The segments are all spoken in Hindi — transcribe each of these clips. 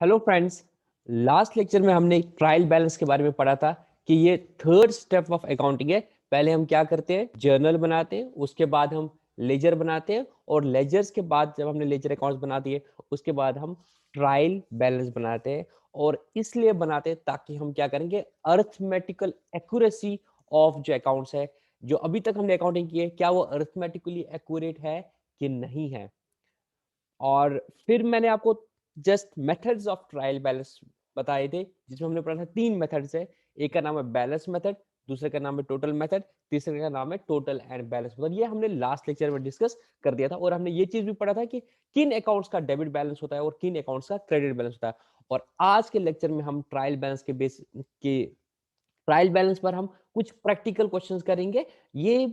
Hello friends. लास्ट लेक्चर में हमने ट्रायल बैलेंस के बारे में पढ़ा था कि ये थर्ड स्टेप ऑफ अकाउंटिंग है। पहले हम क्या करते हैं, जर्नल बनाते हैं, उसके बाद हम लेजर बनाते हैं, और लेजर्स के बाद जब हमने लेजर अकाउंट्स बना दिए उसके बाद हम ट्रायल बैलेंस बनाते हैं। और इसलिए बनाते हैं ताकि हम क्या करेंगे, अर्थमेटिकल एक्यूरेसी ऑफ जो अकाउंट्स है, जो अभी तक हमने अकाउंटिंग की है, क्या वो अर्थमेटिकली एक्यूरेट है कि नहीं है। और फिर मैंने आपको just methods of trial balance बताए थे, जिसमें हमने पढ़ा था 3 मेथड्स है। एक का नाम है बैलेंस मेथड, दूसरे का नाम है टोटल मेथड, तीसरे का नाम है टोटल एंड बैलेंस मेथड। ये हमने लास्ट लेक्चर में डिस्कस कर दिया था। और हमने ये चीज भी पढ़ा था कि किन अकाउंट्स का डेबिट बैलेंस होता है और किन अकाउंट्स का क्रेडिट बैलेंस होता है। और आज के लेक्चर में हम ट्रायल बैलेंस के बेस के ट्रायल बैलेंस पर हम कुछ प्रैक्टिकल क्वेश्चंस करेंगे। ये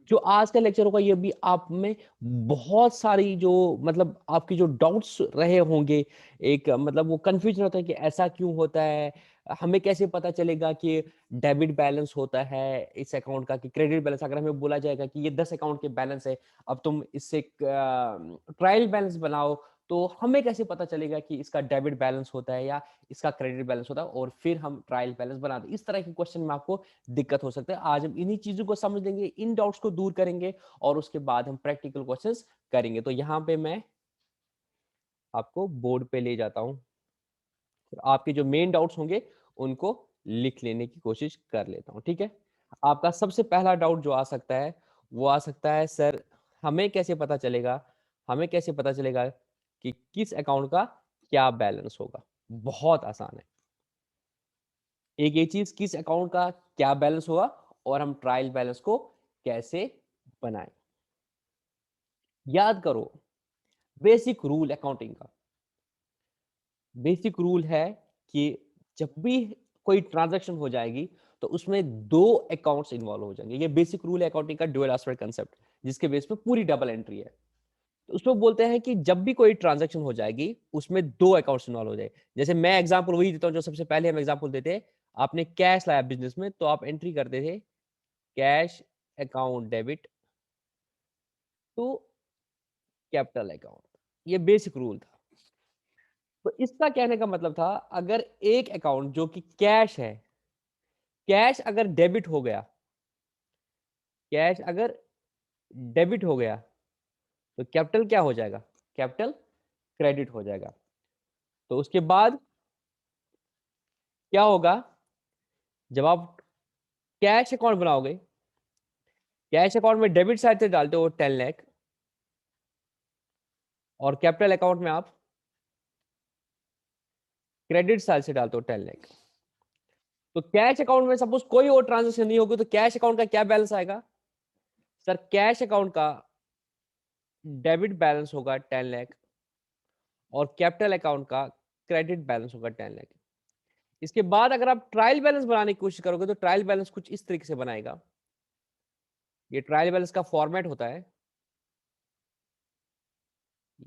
जो आज का लेक्चर होगा ये भी आप में बहुत सारी जो मतलब आपकी जो डाउट्स रहे होंगे, एक मतलब वो कंफ्यूजन होता है कि ऐसा क्यों होता है, हमें कैसे पता चलेगा कि डेबिट बैलेंस होता है इस अकाउंट का कि क्रेडिट बैलेंस। अगर हमें बोला जाएगा कि ये 10 अकाउंट के बैलेंस है, अब तुम इससे ट्रायल बैलेंस बनाओ, तो हमें कैसे पता चलेगा कि इसका डेबिट बैलेंस होता है या इसका क्रेडिट बैलेंस होता है, और फिर हम ट्रायल बैलेंस बनाते हैं। इस तरह के क्वेश्चन में आपको दिक्कत हो सकता है। आज हम इन्हीं चीजों को समझ लेंगे, इन डाउट्स को दूर करेंगे, और उसके बाद हम प्रैक्टिकल क्वेश्चंस करेंगे। तो यहाँ पे मैं आपको बोर्ड पे ले जाता हूँ, आपके जो मेन डाउट्स होंगे उनको लिख लेने की कोशिश कर लेता हूँ। ठीक है, आपका सबसे पहला डाउट जो आ सकता है वो आ सकता है, सर हमें कैसे पता चलेगा, हमें कैसे पता चलेगा कि किस अकाउंट का क्या बैलेंस होगा। बहुत आसान है। एक ये चीज, किस अकाउंट का क्या बैलेंस होगा, और हम ट्रायल बैलेंस को कैसे बनाएं। याद करो बेसिक रूल अकाउंटिंग का। बेसिक रूल है कि जब भी कोई ट्रांजैक्शन हो जाएगी तो उसमें 2 अकाउंट्स इन्वॉल्व हो जाएंगे। ये बेसिक रूल है अकाउंटिंग का, ड्यूअल एस्पेक्ट कंसेप्ट, जिसके बेस पे पूरी डबल एंट्री है। तो उसमें बोलते हैं कि जब भी कोई ट्रांजैक्शन हो जाएगी उसमें 2 अकाउंट्स इन्वॉल्व हो जाए। जैसे मैं एग्जांपल वही देता हूं जो सबसे पहले हम एग्जांपल देते हैं। आपने कैश लाया बिजनेस में, तो आप एंट्री करते थे cash account debit to capital account. ये बेसिक रूल था। तो इसका कहने का मतलब था, अगर एक अकाउंट जो कि कैश है, कैश अगर डेबिट हो गया, कैश अगर डेबिट हो गया, तो कैपिटल क्या हो जाएगा, कैपिटल क्रेडिट हो जाएगा। तो उसके बाद क्या होगा, जब आप कैश अकाउंट बनाओगे, कैश अकाउंट में डेबिट साइड से डालते हो 10 लाख, और कैपिटल अकाउंट में आप क्रेडिट साइड से डालते हो 10 लाख। तो कैश अकाउंट में सपोज कोई और ट्रांजेक्शन नहीं होगी, तो कैश अकाउंट का क्या बैलेंस आएगा, सर कैश अकाउंट का डेबिट बैलेंस होगा 10 लाख, और कैपिटल अकाउंट का क्रेडिट बैलेंस होगा 10 लाख। इसके बाद अगर आप ट्रायल बैलेंस बनाने की कोशिश करोगे तो ट्रायल बैलेंस कुछ इस तरीके से बनाएगा। ये ट्रायल बैलेंस का फॉर्मेट होता है।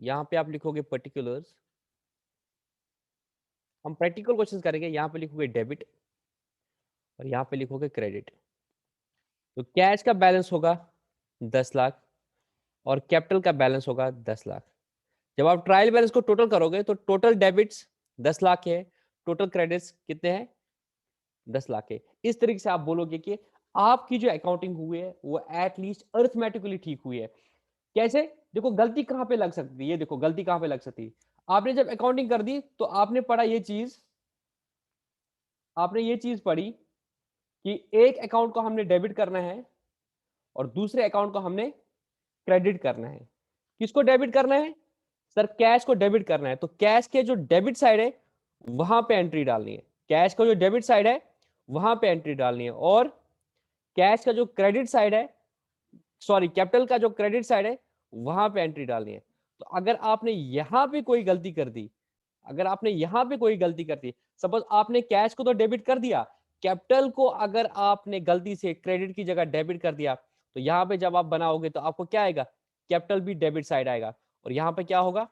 यहां पे आप लिखोगे पर्टिकुलर्स, हम प्रैक्टिकल क्वेश्चन करेंगे। यहां पे लिखोगे डेबिट और यहां पे लिखोगे क्रेडिट। तो कैश का बैलेंस होगा 10 लाख, और कैपिटल का बैलेंस होगा 10 लाख। जब आप ट्रायल बैलेंस को टोटल करोगे तो टोटल डेबिट्स 10 लाख है, टोटल क्रेडिट्स कितने हैं, 10 लाख है। इस तरीके से आप बोलोगे कि आपकी जो अकाउंटिंग हुई है वो एटलीस्ट अर्थमेटिकली ठीक हुई है। कैसे, देखो गलती कहां पे लग सकती है, ये देखो गलती कहां पे लग सकती है। आपने जब अकाउंटिंग कर दी तो आपने पढ़ा ये चीज, आपने ये चीज पढ़ी कि एक अकाउंट को हमने डेबिट करना है और दूसरे अकाउंट को हमने क्रेडिट करना है। किसको डेबिट करना है, सर कैश को डेबिट करना है। तो कैश के जो डेबिट साइड है वहां पे एंट्री डालनी है, कैश का जो डेबिट साइड है वहां पे एंट्री डालनी है। और कैश का जो क्रेडिट साइड है, सॉरी कैपिटल का जो क्रेडिट साइड है वहां पे एंट्री डालनी है। तो अगर आपने यहां पे कोई गलती कर दी, अगर आपने यहां पे कोई गलती कर दी, सपोज आपने कैश को तो डेबिट कर दिया, कैपिटल को अगर आपने गलती से क्रेडिट की जगह डेबिट कर दिया, तो यहां पे जब आप बनाओगे तो आपको क्या आएगा, कैपिटल भी डेबिट साइड आएगा। और यहां पे क्या होगा,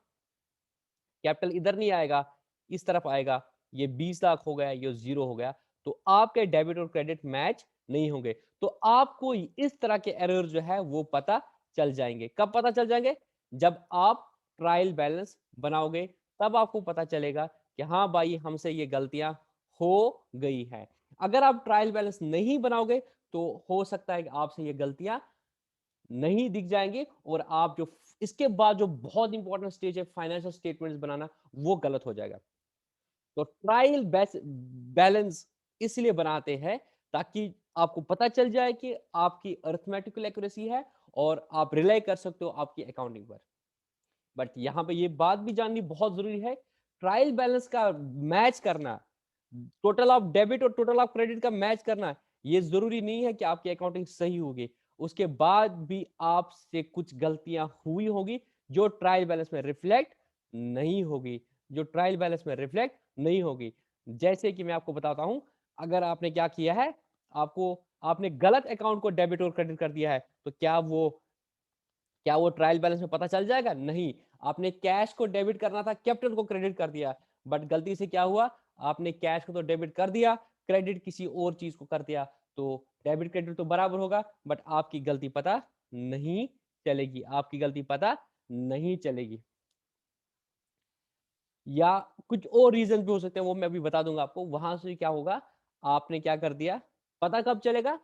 कैपिटल इधर नहीं आएगा, इस तरफ आएगा। ये 20 लाख हो गया, ये 0 हो गया। तो आपके डेबिट और क्रेडिट मैच नहीं होंगे। तो आपको इस तरह के एरर जो है वो पता चल जाएंगे। कब पता चल जाएंगे, जब आप ट्रायल बैलेंस बनाओगे, तब आपको पता चलेगा कि हाँ भाई हमसे ये गलतियां हो गई है। अगर आप ट्रायल बैलेंस नहीं बनाओगे तो हो सकता है कि आपसे ये गलतियां नहीं दिख जाएंगे और आप जो इसके बाद जो बहुत इंपॉर्टेंट स्टेज है फाइनेंशियल स्टेटमेंट्स बनाना, वो गलत हो जाएगा। तो ट्रायल बैलेंस इसलिए बनाते हैं ताकि आपको पता चल जाए कि आपकी अरिथमेटिकल एक्यूरेसी है और आप रिलाई कर सकते हो आपकी अकाउंटिंग पर। बट यहाँ पे ये बात भी जाननी बहुत जरूरी है, ट्रायल बैलेंस का मैच करना, टोटल ऑफ डेबिट और टोटल ऑफ क्रेडिट का मैच करना, ये जरूरी नहीं है कि आपकी अकाउंटिंग सही होगी। उसके बाद भी आपसे कुछ गलतियां हुई होगी जो ट्रायल बैलेंस में रिफ्लेक्ट नहीं होगी, जो ट्रायल बैलेंस में रिफ्लेक्ट नहीं होगी। जैसे कि मैं आपको बताता हूं, अगर आपने क्या किया है, आपको आपने गलत अकाउंट को डेबिट और क्रेडिट कर दिया है, तो क्या वो ट्रायल बैलेंस में पता चल जाएगा? नहीं। आपने कैश को डेबिट करना था, कैपिटल को क्रेडिट कर दिया, बट गलती से क्या हुआ, आपने कैश को तो डेबिट कर दिया, क्रेडिट किसी और चीज को कर दिया, तो डेबिट क्रेडिट तो बराबर होगा, बट आपकी गलती पता नहीं चलेगी, आपकी गलती पता नहीं चलेगी। या कुछ और रीजन भी हो सकते हैं, वो मैं अभी बता दूंगा आपको। वहां से क्या होगा, आपने क्या कर दिया, पता कब चलेगा,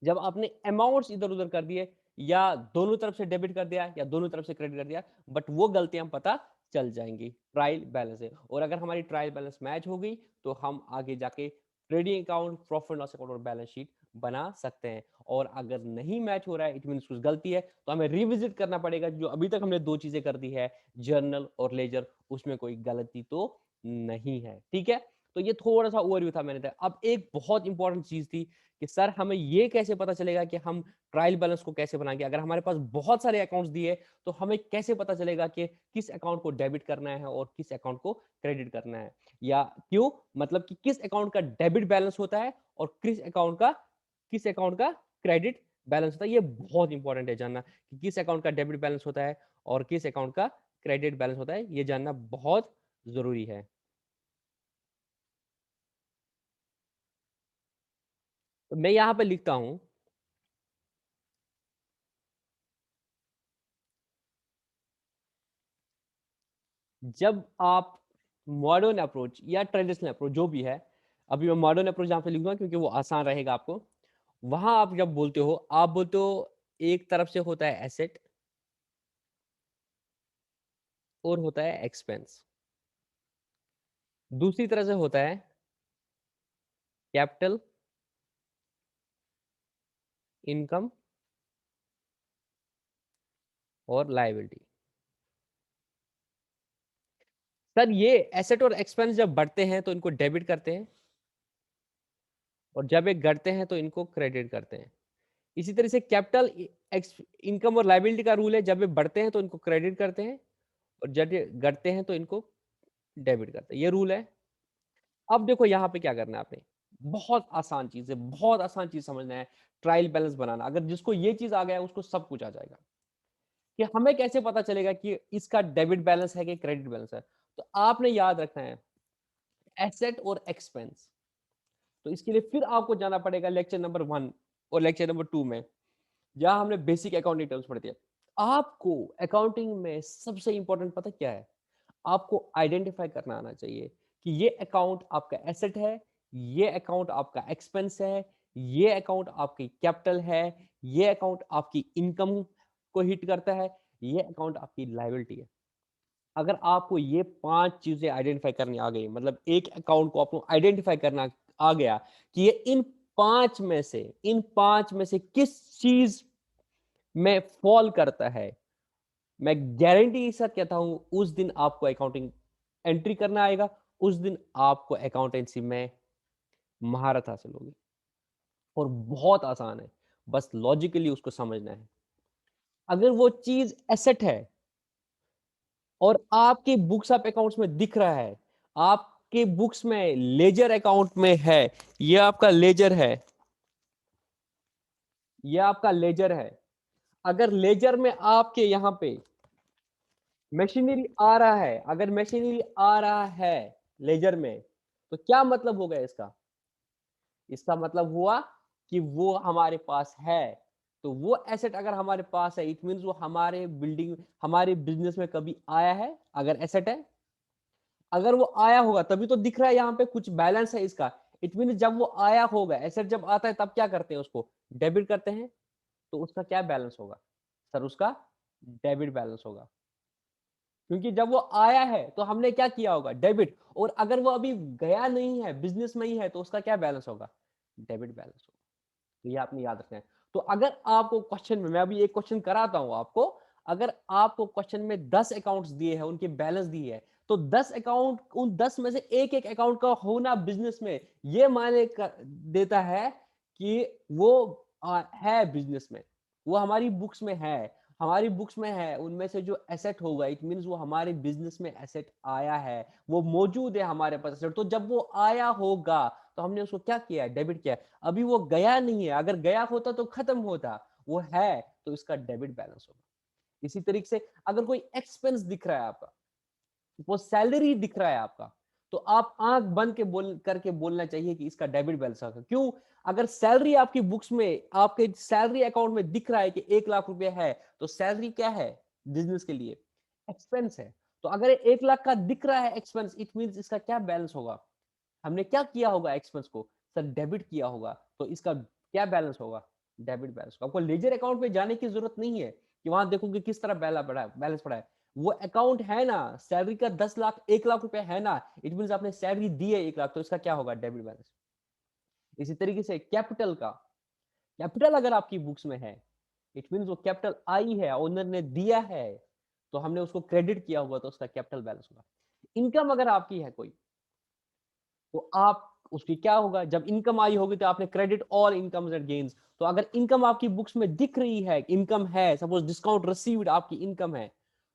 जब आपने अमाउंट्स इधर उधर कर दिए, या दोनों तरफ से डेबिट कर दिया या दोनों तरफ से क्रेडिट कर दिया, बट वो गलतियां पता चल जाएंगी ट्रायल बैलेंस से। और अगर हमारी ट्रायल बैलेंस मैच हो गई तो हम आगे जाके trading account, profit loss account और बैलेंस शीट बना सकते हैं। और अगर नहीं मैच हो रहा है, इट मीन कुछ गलती है, तो हमें रिविजिट करना पड़ेगा। जो अभी तक हमने दो चीजें कर दी है, जर्नल और लेजर, उसमें कोई गलती तो नहीं है। ठीक है, तो ये थोड़ा सा ओवरव्यू था मैंने दिया। अब एक बहुत इंपॉर्टेंट चीज थी कि सर हमें ये कैसे पता चलेगा कि हम ट्रायल बैलेंस को कैसे बनाएंगे। अगर हमारे पास बहुत सारे अकाउंट्स दिए तो हमें कैसे पता चलेगा कि किस अकाउंट को डेबिट करना है और किस अकाउंट को क्रेडिट करना है, या क्यों, मतलब कि किस अकाउंट का डेबिट बैलेंस होता है और किस अकाउंट का क्रेडिट बैलेंस होता है। ये बहुत इंपॉर्टेंट है जानना कि किस अकाउंट का डेबिट बैलेंस होता है और किस अकाउंट का क्रेडिट बैलेंस होता है, ये जानना बहुत जरूरी है। तो मैं यहाँ पे लिखता हूं, जब आप मॉडर्न अप्रोच या ट्रेडिशनल अप्रोच जो भी है, अभी मैं मॉडर्न अप्रोच यहाँ पे लिखूंगा क्योंकि वो आसान रहेगा आपको। वहां आप जब बोलते हो, आप बोलते हो एक तरफ से होता है एसेट और होता है एक्सपेंस, दूसरी तरह से होता है कैपिटल, इनकम और लायबिलिटी। सर ये एसेट और एक्सपेंस जब बढ़ते हैं तो इनको डेबिट करते हैं, और जब ये घटते हैं तो इनको क्रेडिट करते हैं। इसी तरह से कैपिटल, इनकम और लायबिलिटी का रूल है, जब ये बढ़ते हैं तो इनको क्रेडिट करते हैं और जब ये घटते हैं तो इनको डेबिट करते हैं। ये रूल है। अब देखो यहाँ पे क्या करना है आपने, बहुत आसान चीज है, बहुत आसान चीज समझना है, ट्रायल बैलेंस बनाना। अगर जिसको ये चीज आ गया है उसको सब कुछ आ जाएगा। कि हमें कैसे पता चलेगा कि इसका डेबिट बैलेंस है कि क्रेडिट बैलेंस है, तो आपने याद रखना है एसेट और एक्सपेंस। तो इसके लिए फिर आपको जाना पड़ेगा लेक्चर नंबर 1 और लेक्चर नंबर 2 में, जहां हमने बेसिक अकाउंटिंग टर्म्स पढ़ दिया। आपको अकाउंटिंग में सबसे इंपॉर्टेंट पता क्या है, आपको आइडेंटिफाई करना आना चाहिए कि ये अकाउंट आपका एसेट है, ये अकाउंट आपका एक्सपेंस है, ये अकाउंट आपकी कैपिटल है, ये अकाउंट आपकी इनकम को हिट करता है, ये अकाउंट आपकी लायबिलिटी है। अगर आपको ये 5 चीजें आइडेंटिफाई करनी आ गई, मतलब एक अकाउंट को आपको आइडेंटिफाई करना आ गया कि ये इन 5 में से किस चीज में फॉल करता है, मैं गारंटी के साथ कहता हूं उस दिन आपको अकाउंटिंग एंट्री करना आएगा, उस दिन आपको अकाउंटेंसी में महारत हासिल होगी। और बहुत आसान है, बस लॉजिकली उसको समझना है। अगर वो चीज एसेट है और आपके बुक्स ऑफ अकाउंट्स में दिख रहा है, आपके बुक्स में लेजर अकाउंट में है, ये आपका लेजर है, ये आपका लेजर है। अगर लेजर में आपके यहां पे मशीनरी आ रहा है, अगर मशीनरी आ रहा है लेजर में, तो क्या मतलब हो गया इसका, इसका मतलब हुआ कि वो हमारे पास है। तो वो एसेट अगर हमारे पास है, इट मींस वो हमारे बिल्डिंग, हमारे बिजनेस में कभी आया है, अगर एसेट है। अगर वो आया होगा तभी तो दिख रहा है यहाँ पे कुछ बैलेंस है इसका। इट मीन जब वो आया होगा, एसेट जब आता है तब क्या करते हैं, उसको डेबिट करते हैं, तो उसका क्या बैलेंस होगा सर, उसका डेबिट बैलेंस होगा। क्योंकि जब वो आया है तो हमने क्या किया होगा, डेबिट। और अगर वो अभी गया नहीं है, बिजनेस में ही है, तो उसका क्या बैलेंस होगा, डेबिट बैलेंस होगा। तो ये आपने याद रखना है। तो अगर आपको क्वेश्चन में, मैं अभी एक क्वेश्चन कराता हूं आपको, अगर आपको क्वेश्चन में 10 अकाउंट्स दिए हैं, उनके बैलेंस दिए है, तो 10 अकाउंट, उन 10 में से एक एक अकाउंट का होना बिजनेस में ये माने देता है कि वो है बिजनेस में, वो हमारी बुक्स में है, हमारी बुक्स में है। उनमें से जो एसेट होगा, इट मींस वो हमारे बिजनेस में एसेट आया है, वो मौजूद है हमारे पास एसेट। तो जब वो आया होगा तो हमने उसको क्या किया है, डेबिट किया है। अभी वो गया नहीं है, अगर गया होता तो खत्म होता, वो है तो इसका डेबिट बैलेंस होगा। इसी तरीके से अगर कोई एक्सपेंस दिख रहा है आपका, वो सैलरी दिख रहा है आपका, तो आप आंख बंद के करके बोलना चाहिए कि इसका डेबिट बैलेंस होगा। क्यों? अगर सैलरी आपकी बुक्स में, आपके सैलरी अकाउंट में दिख रहा है कि 1 लाख रुपए है, तो सैलरी क्या है बिजनेस के लिए, एक्सपेंस है। तो अगर 1 लाख का दिख रहा है एक्सपेंस, इट मीन इसका क्या बैलेंस होगा, हमने क्या किया होगा एक्सपेंस को, सर डेबिट किया होगा, तो इसका क्या बैलेंस होगा, डेबिट बैलेंस। आपको लेजर अकाउंट में जाने की जरूरत नहीं है कि वहां देखो कि किस तरह बैलेंस पड़ा है। वो अकाउंट है ना, सैलरी का 10 लाख, 1 लाख रुपए है ना, इट मीन आपने सैलरी दी है 1 लाख, तो इसका क्या होगा, डेबिट बैलेंस। इसी तरीके से कैपिटल का, कैपिटल अगर आपकी बुक्स में है, इट मीन वो कैपिटल आई है, ओनर ने दिया है, तो हमने उसको क्रेडिट किया हुआ, तो उसका कैपिटल बैलेंस होगा। इनकम अगर आपकी है कोई, तो आप उसकी क्या होगा, जब इनकम आई होगी तो आपने credit all incomes and gains. तो अगर इनकम आपकी बुक्स में दिख रही है, इनकम है, सपोज डिस्काउंट रिसीव्ड आपकी इनकम है,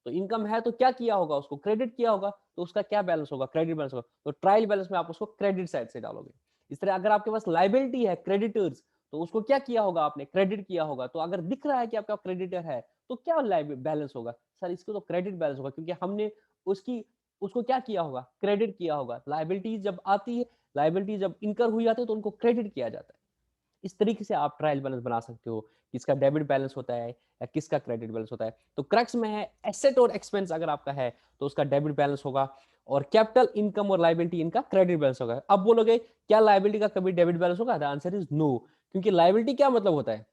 तो इनकम है तो क्या किया होगा, उसको क्रेडिट किया होगा, तो उसका क्या बैलेंस होगा, क्रेडिट बैलेंस होगा। तो ट्रायल बैलेंस में आप उसको क्रेडिट साइड से डालोगे। इस तरह अगर आपके पास लाइबिलिटी है, क्रेडिटर्स, तो उसको क्या किया होगा, आपने क्रेडिट किया होगा। तो अगर दिख रहा है कि आपका क्रेडिटर है, तो क्या बैलेंस होगा, सर इसको तो क्रेडिट बैलेंस होगा, क्योंकि हमने उसकी उसको क्या किया होगा, क्रेडिट किया होगा। लाइबिलिटी जब आती है, लाइबिलिटी जब इनकर हुई जाती है, तो उनको क्रेडिट किया जाता है। इस तरीके से आप ट्रायल बैलेंस बना सकते हो, किसका डेबिट बैलेंस होता है या किसका क्रेडिट बैलेंस होता है। तो क्रक्स में है, एसेट और एक्सपेंस अगर आपका है तो उसका डेबिट बैलेंस होगा, और कैपिटल, इनकम और लाइबिलिटी इनका क्रेडिट बैलेंस होगा। अब बोलोगे क्या लाइबिलिटी का कभी डेबिट बैलेंस होगा, द आंसर इज नो। क्योंकि लाइबिलिटी क्या मतलब होता है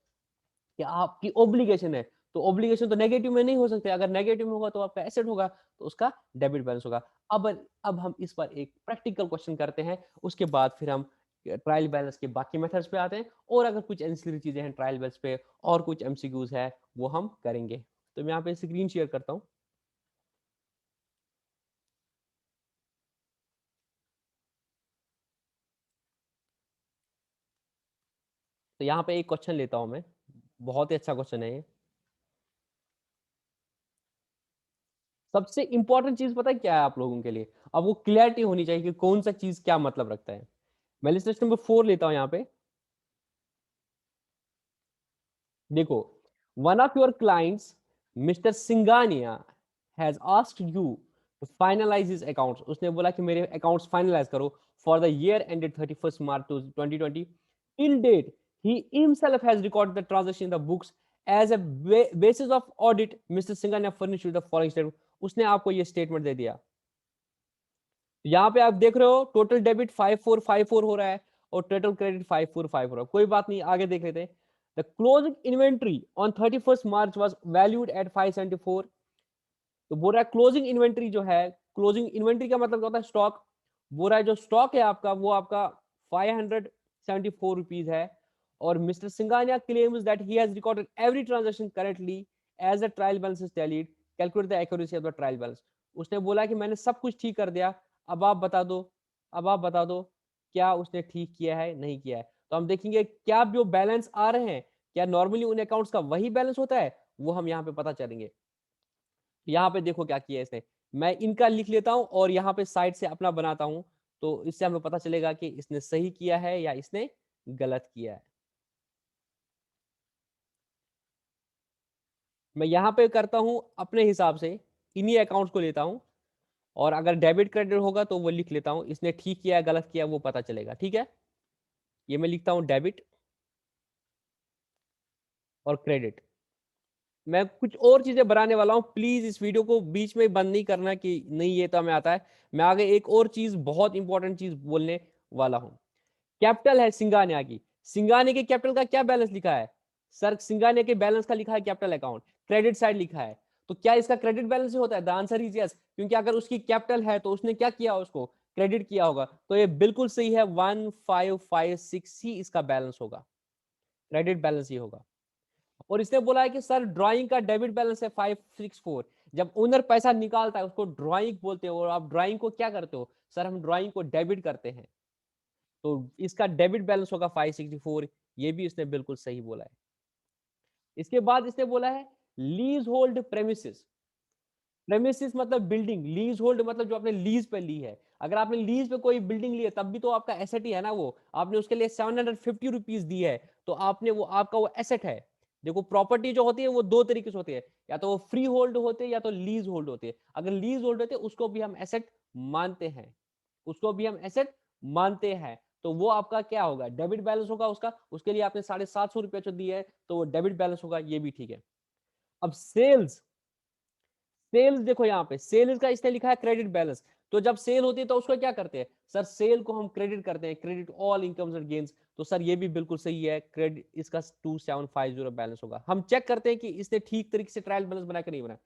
कि आपकी ऑब्लिगेशन है, तो ऑब्लिगेशन तो नेगेटिव में नहीं हो सकते, अगर नेगेटिव में होगा तो आपका एसेट होगा, तो उसका डेबिट बैलेंस होगा। अब अब हम इस पर एक प्रैक्टिकल क्वेश्चन करते हैं, उसके बाद फिर हम ट्रायल बैलेंस के बाकी मेथड्स पे आते हैं, और अगर कुछ एंसिलरी चीजें हैं ट्रायल बैलेंस पे और कुछ एमसीक्यूज है वो हम करेंगे। तो मैं यहाँ पे स्क्रीन शेयर करता हूँ। तो यहाँ पे एक क्वेश्चन लेता हूँ मैं, बहुत ही अच्छा क्वेश्चन है ये। सबसे इंपॉर्टेंट चीज पता है क्या है आप लोगों के लिए, अब वो क्लियरिटी होनी चाहिए कि कौन सा चीज क्या मतलब रखता है। मैं लिस्ट नंबर 4 लेता हूँ यहाँ पे। देखो, one of your clients mister Singhania has asked you to finalise his accounts. उसने बोला कि मेरे अकाउंट्स फाइनलाइज करो for the year ended 31 March 2020। Till date he himself has recorded the transaction in the books as a basis of audit. Mr. Singhania furnished with the following statement. उसने आपको ये स्टेटमेंट दे दिया। यहाँ पे आप देख रहे हो टोटल डेबिट 5454 हो रहा है और टोटल क्रेडिट 545 हो रहा है। कोई बात नहीं, आगे देख लेते हैं। The closing inventory on 31 March was valued at 574। तो बोल रहा है क्लोजिंग इन्वेंट्री जो है, क्लोजिंग इन्वेंट्री का मतलब होता है स्टॉक। बोल रहा है जो स्टॉक है आपका वो आपका 574 रुपीज है। और mister Singhania claims that he has recorded every transaction correctly as the trial balance is tallied, calculate the accuracy of the trial balance. उसने बोला कि मैंने सब कुछ ठीक कर दिया, अब आप बता दो, अब आप बता दो क्या उसने ठीक किया है नहीं किया है। तो हम देखेंगे क्या जो बैलेंस आ रहे हैं, क्या नॉर्मली उन अकाउंट्स का वही बैलेंस होता है, वो हम यहाँ पे पता चलेंगे। यहाँ पे देखो क्या किया इसने, मैं इनका लिख लेता हूं और यहाँ पे साइड से अपना बनाता हूं, तो इससे हमें पता चलेगा कि इसने सही किया है या इसने गलत किया है। मैं यहाँ पे करता हूं अपने हिसाब से, इन्हीं अकाउंट्स को लेता हूं, और अगर डेबिट क्रेडिट होगा तो वो लिख लेता हूं, इसने ठीक किया है गलत किया वो पता चलेगा। ठीक है, ये मैं लिखता हूं डेबिट और क्रेडिट। मैं कुछ और चीजें बनाने वाला हूँ, प्लीज इस वीडियो को बीच में बंद नहीं करना कि नहीं ये तो हमें आता है। मैं आगे एक और चीज, बहुत इंपॉर्टेंट चीज बोलने वाला हूँ। कैपिटल है सिंगानिया की, सिंगानिया के कैपिटल का क्या बैलेंस लिखा है? सर सिंगानिया के बैलेंस का लिखा है कैपिटल अकाउंट, क्रेडिट साइड लिखा है, तो क्या इसका क्रेडिट बैलेंस ही होता है? द आंसर इज यस, क्योंकि अगर उसकी कैपिटल है तो उसने क्या किया, उसको क्रेडिट किया होगा, तो ये बिल्कुल सही है, 1556 ही इसका बैलेंस होगा, क्रेडिट बैलेंस ही होगा। और इसने बोला है कि सर ड्राइंग का डेबिट बैलेंस है 564। जब ओनर पैसा निकालता है उसको ड्राइंग बोलते हैं, और आप ड्राइंग को क्या करते हो? सर हम ड्राइंग को डेबिट करते हैं, तो इसका डेबिट बैलेंस होगा 564। ये भी इसने बिल्कुल सही बोला है। इसके बाद इसने बोला है लीज होल्ड प्रेमिसेस। प्रेमिसेस मतलब बिल्डिंग, लीज होल्ड मतलब जो आपने लीज पे ली है। अगर आपने लीज पे कोई बिल्डिंग ली है तब भी तो आपका एसेट ही है ना, वो आपने उसके लिए 750 रुपीज दी है, तो आपने वो आपका वो एसेट है। देखो प्रॉपर्टी जो होती है वो दो तरीके से होती है, या तो वो फ्री होल्ड होते हैं या तो लीज होल्ड होते हैं। अगर लीज होल्ड होते हैं उसको भी हम एसेट मानते हैं, उसको भी हम एसेट मानते हैं, तो वो आपका क्या होगा, डेबिट बैलेंस होगा उसका। उसके लिए आपने 750 रुपये जो दिए है तो वो डेबिट बैलेंस होगा, ये भी ठीक है। अब सेल्स, सेल्स देखो यहाँ पे सेल्स का इसने लिखा है क्रेडिट बैलेंस। तो जब सेल होती है तो उसको क्या करते हैं सर, सेल को हम क्रेडिट करते हैं, credit all incomes and gains. तो सर ये भी बिल्कुल सही है, क्रेडिट इसका 2750 बैलेंस होगा। हम चेक करते हैं कि इसने ठीक तरीके से ट्रायल बैलेंस बना के नहीं बना।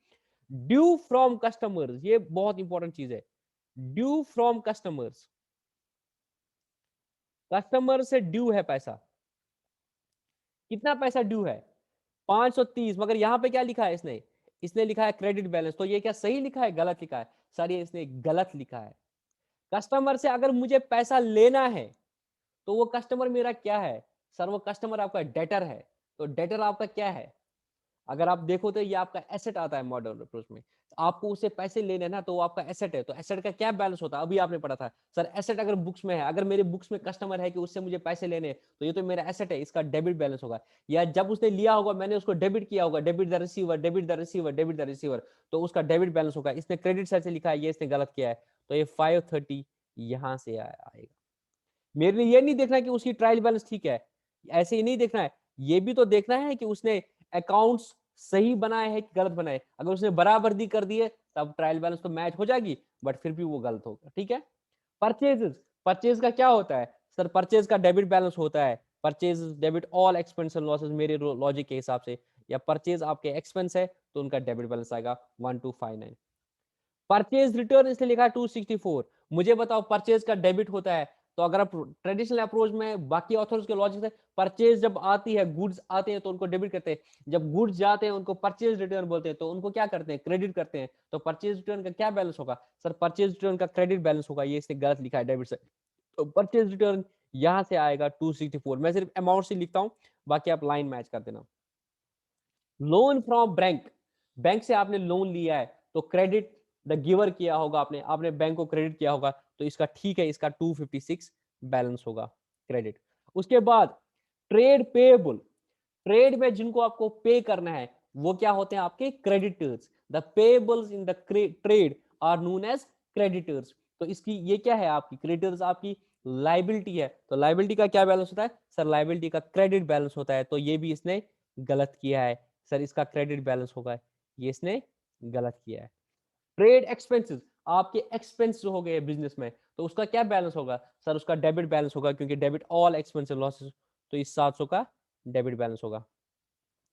ड्यू फ्रॉम कस्टमर्स, ये बहुत इंपॉर्टेंट चीज है। ड्यू फ्रॉम कस्टमर्स, कस्टमर से ड्यू है पैसा, कितना पैसा ड्यू है? 530। मगर यहाँ पे क्या लिखा है इसने, इसने लिखा है क्रेडिट बैलेंस। तो ये क्या सही लिखा है गलत लिखा है? सर ये इसने गलत लिखा है। कस्टमर से अगर मुझे पैसा लेना है तो वो कस्टमर मेरा क्या है? सर वो कस्टमर आपका डेटर है। तो डेटर आपका क्या है? अगर आप देखो तो ये आपका एसेट आता है मॉडर्न अप्रोच में। आपको उससे पैसे लेने ना, तो वो आपका एसेट है। तो एसेट का क्या बैलेंस होता है, अभी आपने पढ़ा था सर, एसेट अगर बुक्स में है, अगर मेरे बुक्स में कस्टमर है कि उससे मुझे पैसे लेने, तो ये तो मेरा एसेट है, इसका डेबिट बैलेंस होगा। या जब उसने लिया होगा मैंने उसको डेबिट किया होगा, debit the receiver, debit the receiver, debit the receiver, तो उसका डेबिट बैलेंस होगा। इसने क्रेडिट साइड से लिखा है, ये इसने गलत किया है, तो ये 530 यहां से आएगा। मेरे लिए ये नहीं देखना कि उसकी ट्रायल बैलेंस ठीक है, ऐसे ही नहीं देखना है, ये भी तो देखना है कि उसने अकाउंट्स सही बनाए हैं कि गलत बनाए। अगर उसने बराबरी कर दी है तब ट्रायल बैलेंस तो मैच हो जाएगी, बट फिर भी वो गलत होगा, ठीक है। परचेजेस, परचेज का क्या होता है सर? परचेज का डेबिट बैलेंस होता है, purchase debit all expense and losses, मेरे लॉजिक के हिसाब से। या परचेज आपके एक्सपेंस है तो उनका डेबिट बैलेंस आएगा 1259। परचेज रिटर्न इसने लिखा है 264। मुझे बताओ परचेज का डेबिट होता है, तो अगर आप ट्रेडिशनल अप्रोच में बाकी ऑथर्स के लॉजिक से, परचेज जब आती है, गुड्स आते हैं तो उनको डेबिट करते हैं, जब गुड्स जाते हैं उनको परचेज रिटर्न बोलते हैं, तो उनको क्या करते हैं, क्रेडिट करते हैं। तो परचेज रिटर्न का क्या बैलेंस होगा सर? परचेज रिटर्न का क्रेडिट बैलेंस होगा, ये इसने गलत लिखा है डेबिट से। तो परचेज रिटर्न यहां से आएगा 264। मैं सिर्फ अमाउंट से लिखता हूं, बाकी आप लाइन मैच कर देना। लोन फ्रॉम बैंक, बैंक से आपने लोन लिया है तो क्रेडिट द गिवर किया होगा आपने, आपने बैंक को क्रेडिट किया होगा, तो इसका ठीक है, इसका 256 बैलेंस होगा क्रेडिट। उसके बाद ट्रेड पेएबल, ट्रेड में जिनको आपको पे करना है वो क्या होते हैं आपके creditors. The payables in the trade are known as creditors. तो इसकी ये क्या है आपकी, क्रेडिटर्स आपकी लाइबिलिटी है। तो लाइबिलिटी का क्या बैलेंस होता है सर? लाइबिलिटी का क्रेडिट बैलेंस होता है, तो ये भी इसने गलत किया है सर, इसका क्रेडिट बैलेंस होगा, ये इसने गलत किया है। ट्रेड एक्सपेंसेस, आपके एक्सपेंस जो हो गए बिजनेस में, तो उसका क्या बैलेंस होगा सर? उसका डेबिट बैलेंस होगा, क्योंकि डेबिट ऑल एक्सपेंसेस लॉसेस, तो इस 700 का डेबिट बैलेंस होगा।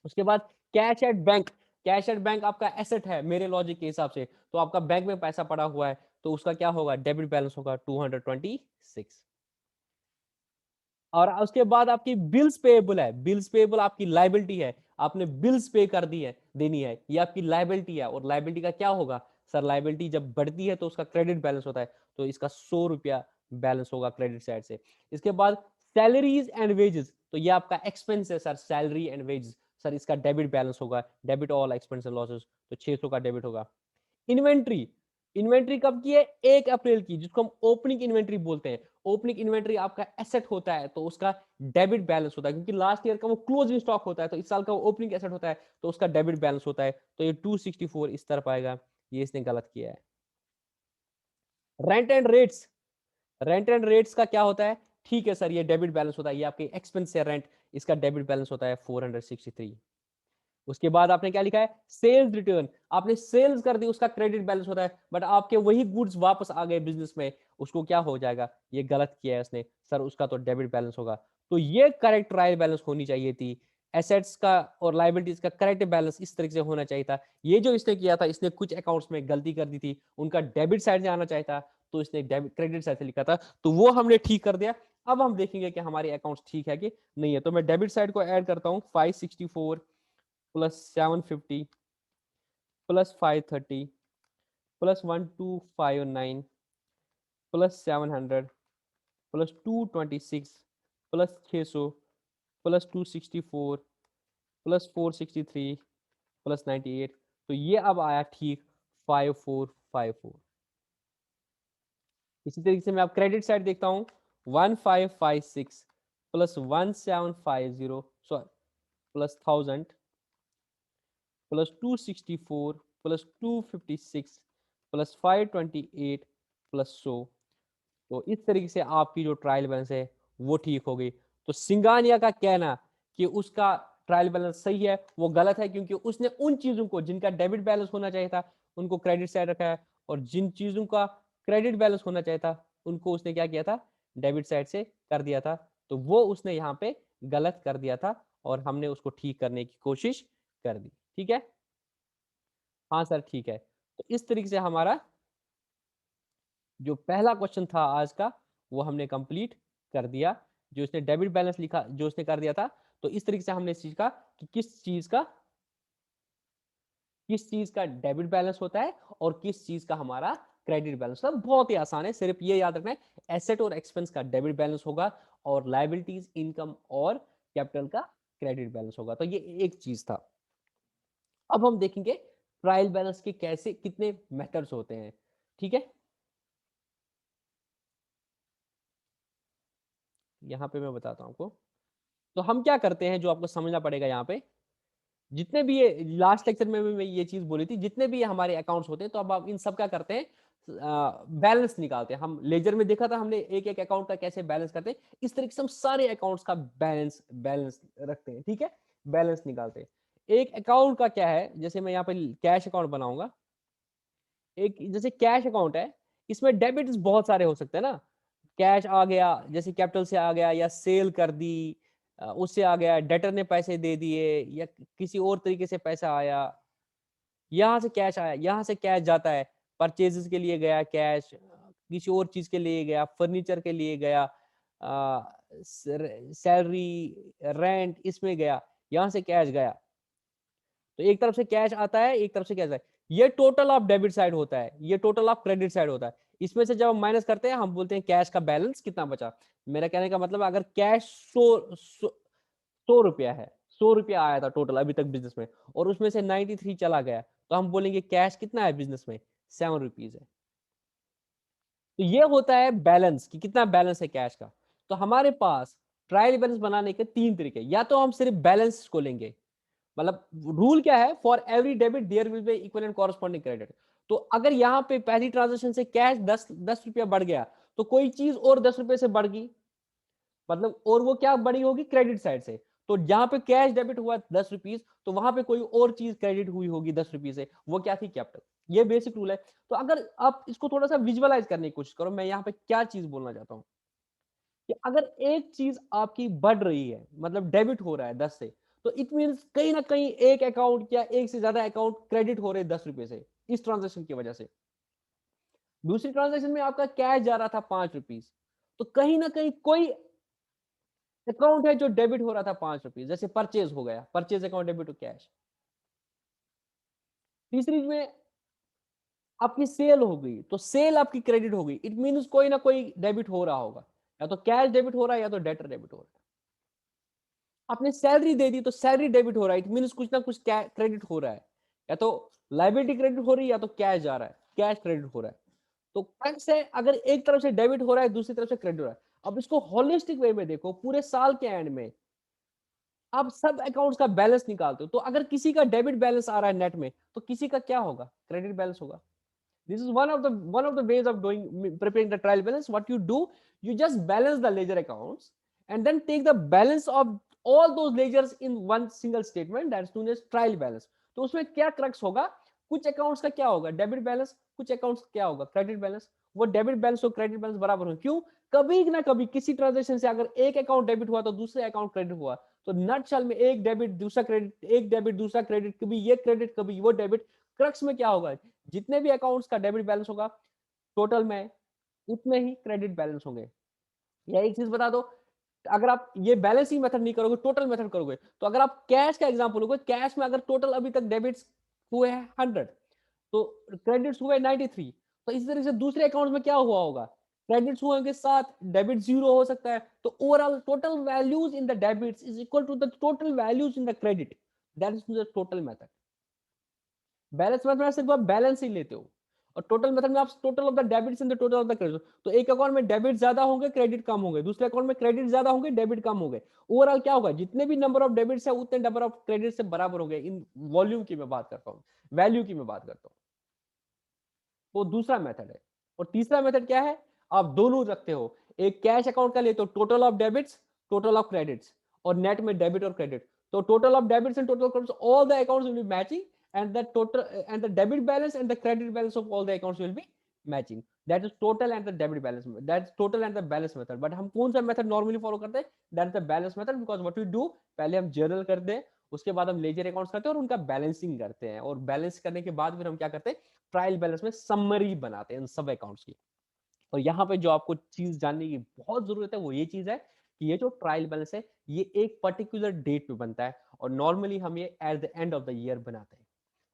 उसके बाद cash at bank, cash at bank आपका एसेट है मेरे लॉजिक के हिसाब से, तो आपका बैंक में पैसा पड़ा हुआ है, तो उसका क्या होगा, डेबिट बैलेंस होगा 226। और उसके बाद आपकी बिल्स पेएबल है, बिल्स पेएबल आपकी लाइबिलिटी है, आपने बिल्स पे कर दी है, देनी है, ये आपकी लाइबिलिटी है। और लाइबिलिटी का क्या होगा सर? लाइबिलिटी जब बढ़ती है तो उसका क्रेडिट बैलेंस होता है, तो इसका 100 रुपया बैलेंस होगा क्रेडिट साइड से। इसके बाद सैलरीज एंड वेजेस, तो ये आपका एक्सपेंस है sir, salary and wages, sir इसका डेबिट बैलेंस होगा, debit all expense and losses, तो 600 का डेबिट होगा। इन्वेंट्री, इन्वेंट्री कब की है? 1 अप्रैल की, जिसको हम ओपनिंग इन्वेंट्री बोलते हैं। ओपनिंग इन्वेंट्री आपका एसेट होता है, तो उसका डेबिट बैलेंस होता है, क्योंकि लास्ट ईयर का वो क्लोजिंग स्टॉक होता है, तो इस साल का वो ओपनिंग एसेट होता है, तो उसका डेबिट बैलेंस होता है। तो ये 264 इस तरफ आएगा, ये इसने गलत किया है। Rent and rates, rent and rates का क्या होता है? ठीक है सर, ये डेबिट बैलेंस होता है, ये आपके एक्सपेंस है रेंट, इसका डेबिट बैलेंस होता है 463। उसके बाद आपने क्या लिखा है, सेल्स रिटर्न, आपने सेल्स कर दी, उसका क्रेडिट बैलेंस होता है, बट आपके वही गुड्स वापस आ गए बिजनेस में, उसको क्या हो जाएगा, ये गलत किया है इसने सर, उसका तो डेबिट बैलेंस होगा। तो ये करेक्ट ट्रायल बैलेंस होनी चाहिए थी, एसेट्स का और लाइबिलिटीज का करेक्ट बैलेंस इस तरीके से होना चाहिए था। ये जो इसने किया था, इसने कुछ अकाउंट्स में गलती कर दी थी, उनका डेबिट साइड से आना चाहिए था, तो इसने डेबिट क्रेडिट साइड से लिखा था, तो वो हमने ठीक कर दिया। अब हम देखेंगे कि हमारे अकाउंट्स ठीक है कि नहीं है। तो मैं डेबिट साइड को ऐड करता हूँ, 564 plus 750 plus 530 plus 1259 plus 700 plus 226 plus 600 plus 264 plus 463 plus 98। तो ये अब आया ठीक 5454। इसी तरीके से मैं अब क्रेडिट साइड देखता हूँ, 1556 plus 1750 sorry plus 1000 plus 264 plus 256 plus 528 plus 100। तो इस तरीके से आपकी जो ट्रायल बैलेंस है वो ठीक हो गई। तो सिंगानिया का कहना कि उसका ट्रायल बैलेंस सही है वो गलत है, क्योंकि उसने उन चीजों को जिनका डेबिट बैलेंस होना चाहिए था उनको क्रेडिट साइड रखा है, और जिन चीजों का क्रेडिट बैलेंस होना चाहिए था उनको उसने क्या किया था, डेबिट साइड से कर दिया था। तो वो उसने यहाँ पे गलत कर दिया था और हमने उसको ठीक करने की कोशिश कर दी। ठीक है, हाँ सर ठीक है। तो इस तरीके से हमारा जो पहला क्वेश्चन था आज का वो हमने कंप्लीट कर दिया। जो इसने डेबिट बैलेंस लिखा जो उसने कर दिया था, तो इस तरीके से हमने इस चीज का कि किस चीज का डेबिट बैलेंस होता है और किस चीज का हमारा क्रेडिट बैलेंस होता है। बहुत ही आसान है, सिर्फ ये याद रखना है, एसेट और एक्सपेंस का डेबिट बैलेंस होगा और लायबिलिटीज, इनकम और कैपिटल का क्रेडिट बैलेंस होगा। तो ये एक चीज था। अब हम देखेंगे ट्रायल बैलेंस के कैसे कितने मेथड्स होते हैं। ठीक है, यहाँ पे मैं बताता हूँ आपको। तो हम क्या करते हैं, जो आपको समझना पड़ेगा यहाँ पे, जितने भी ये लास्ट लेक्चर में भी मैं ये चीज बोली थी, जितने भी हमारे अकाउंट्स होते हैं, तो अब आप इन सब क्या करते हैं, बैलेंस निकालते हैं। हम लेजर में देखा था हमने एक एक अकाउंट का कैसे बैलेंस करते हैं, इस तरीके से हम सारे अकाउंट्स का बैलेंस बैलेंस रखते हैं। ठीक है, बैलेंस निकालते हैं। एक अकाउंट का क्या है, जैसे मैं यहाँ पे कैश अकाउंट बनाऊंगा, एक जैसे कैश अकाउंट है, इसमें डेबिट्स बहुत सारे हो सकते हैं ना। कैश आ गया जैसे कैपिटल से आ गया, या सेल कर दी उससे आ गया, डेटर ने पैसे दे दिए, या किसी और तरीके से पैसा आया, यहाँ से कैश आया, यहाँ से कैश जाता है, परचेजेस के लिए गया कैश, किसी और चीज के लिए गया, फर्नीचर के लिए गया, सैलरी रेंट इसमें गया, यहाँ से कैश गया। तो एक तरफ से कैश आता है, एक तरफ से कैश आता है, ये टोटल ऑफ डेबिट साइड होता है, ये टोटल ऑफ क्रेडिट साइड होता है। इसमें से जब हम माइनस करते हैं हम बोलते हैं कैश का बैलेंस कितना बचा। मेरा कहने का मतलब अगर कैश 100 रुपया है, 100 रुपया आया था टोटल अभी तक बिजनेस में, और उसमें से 93 चला गया, तो हम बोलेंगे कैश कितना है बिजनेस में, 7 रुपीज है। तो ये होता है बैलेंस कि कितना बैलेंस है कैश का। तो हमारे पास ट्रायल बैलेंस बनाने के तीन तरीके, या तो हम सिर्फ बैलेंस को लेंगे, मतलब रूल क्या है, for every debit there will be equal and corresponding credit. तो अगर यहाँ पे पहली ट्रांजेक्शन से कैश 10 रुपया बढ़ गया, तो कोई चीज और 10 रुपए से बढ़ गई, मतलब और वो क्या बड़ी होगी, क्रेडिट साइड से। तो जहां पे कैश डेबिट हुआ 10 रुपीज, तो वहां पे कोई और चीज क्रेडिट हुई होगी 10 रुपीज से, वो क्या थी, कैपिटल। ये बेसिक रूल है। तो अगर आप इसको थोड़ा सा विजुअलाइज करने की कोशिश करो, मैं यहाँ पे क्या चीज बोलना चाहता हूँ, कि अगर एक चीज आपकी बढ़ रही है, मतलब डेबिट हो रहा है 10 से, तो इट मीन्स कहीं ना कहीं एक अकाउंट या एक से ज्यादा अकाउंट क्रेडिट हो रहे हैं 10 रुपए से, इस ट्रांजेक्शन की वजह से। दूसरी ट्रांजेक्शन में आपका कैश जा रहा था 5 रुपीज, तो कहीं ना कहीं कोई अकाउंट है जो डेबिट हो रहा था 5 रुपीज, जैसे परचेज हो गया, purchase account debit to cash. तीसरी में आपकी सेल हो गई, तो सेल आपकी क्रेडिट हो गई, इट मींस कोई ना कोई डेबिट हो रहा होगा, या तो कैश डेबिट हो रहा है या तो डेटर डेबिट हो रहा है। आपने सैलरी दे दी तो सैलरी डेबिट हो रहा है, इट मींस कुछ ना कुछ क्रेडिट हो रहा है, या तो लाइबिलिटी क्रेडिट हो रही है या तो कैश जा रहा है, कैश क्रेडिट हो रहा है। तो कैसे अगर एक तरफ से डेबिट हो रहा है दूसरी तरफ से क्रेडिट हो रहा है, अब इसको होलिस्टिक वे में देखो, पूरे साल के एंड में आप सब अकाउंट्स का बैलेंस निकालते हो, तो अगर किसी का डेबिट बैलेंस आ रहा है नेट में, तो किसी का क्या होगा, क्रेडिट बैलेंस होगा। This is one of the ways of preparing the trial balance. What you do, you just balance the ledger accounts and then take the balance of all those ledgers in one single statement, that's known as trial balance. तो उसमें क्या क्रक्स होगा, कुछ अकाउंट्स का क्या होगा डेबिट बैलेंस, कुछ अकाउंट्स क्या होगा क्रेडिट बैलेंस। वो डेबिट बैलेंस और क्रेडिट बैलेंस बराबर हो, क्यों, कभी ना कभी किसी ट्रांजेक्शन से अगर एक अकाउंट डेबिट हुआ तो दूसरे अकाउंट क्रेडिट हुआ, तो नटशल में एक डेबिट दूसरा क्रेडिट, एक डेबिट दूसरा क्रेडिट, कभी ये क्रेडिट कभी वो डेबिट। क्रक्स में क्या होगा, जितने भी अकाउंट्स का डेबिट बैलेंस होगा टोटल में उतने ही क्रेडिट बैलेंस होंगे। या एक चीज बता दो, अगर आप ये बैलेंसिंग मेथड नहीं करोगे, टोटल मेथड करोगे, तो अगर आप कैश का एग्जांपल लोगे, कैश में अगर टोटल अभी तक डेबिट्स हुए हैं 100 तो क्रेडिट्स हुए 93, तो इसी तरह से दूसरे अकाउंट में क्या हुआ होगा, क्रेडिट्स हुए होंगे 7, डेबिट 0 हो सकता है। तो overall total values in the debits is equal to the total values in the credit, that is the total method. Balance method में सिर्फ आप बैलेंस ही लेते हो, और टोटल मेथड में आप total of the debits and the total of the credit. तो एक अकाउंट में डेबिट ज्यादा होंगे क्रेडिट कम होंगे, दूसरे अकाउंट में क्रेडिट ज्यादा होंगे डेबिट कम होंगे। ओवरऑल क्या होगा, जितने भी नंबर ऑफ डेबिट्स है उतने नंबर ऑफ क्रेडिट से बराबर हो गए। इन वॉल्यूम की मैं बात करता हूँ, वैल्यू की मैं बात करता हूँ। वो दूसरा मेथड है। और तीसरा मेथड क्या है, आप दोनों रखते हो, एक कैश अकाउंट का लेते हो total of debits total of credits, और नेट में डेबिट और क्रेडिट। तो total of debits and total credits, all the accounts will be matching, and the total and the debit balance and the credit balance of all the accounts will be matching, that is total and the debit balance, that's total and the balance method। but हम कौन सा मेथड नॉर्मली फॉलो करते हैं, that is the balance method, because what we do, पहले हम जर्नल करते हैं, उसके बाद हम लेजर अकाउंट्स करते हैं और उनका बैलेंसिंग करते हैं, और बैलेंस करने के बाद फिर हम क्या करते हैं, ट्रायल बैलेंस में समरी बनाते हैं इन सब अकाउंट्स की। और यहाँ पे जो आपको चीज जानने की बहुत जरूरत है वो ये चीज है कि ये जो ट्रायल बैलेंस है ये एक पर्टिकुलर डेट पे बनता है, और नॉर्मली हम ये eight the end of the year बनाते हैं।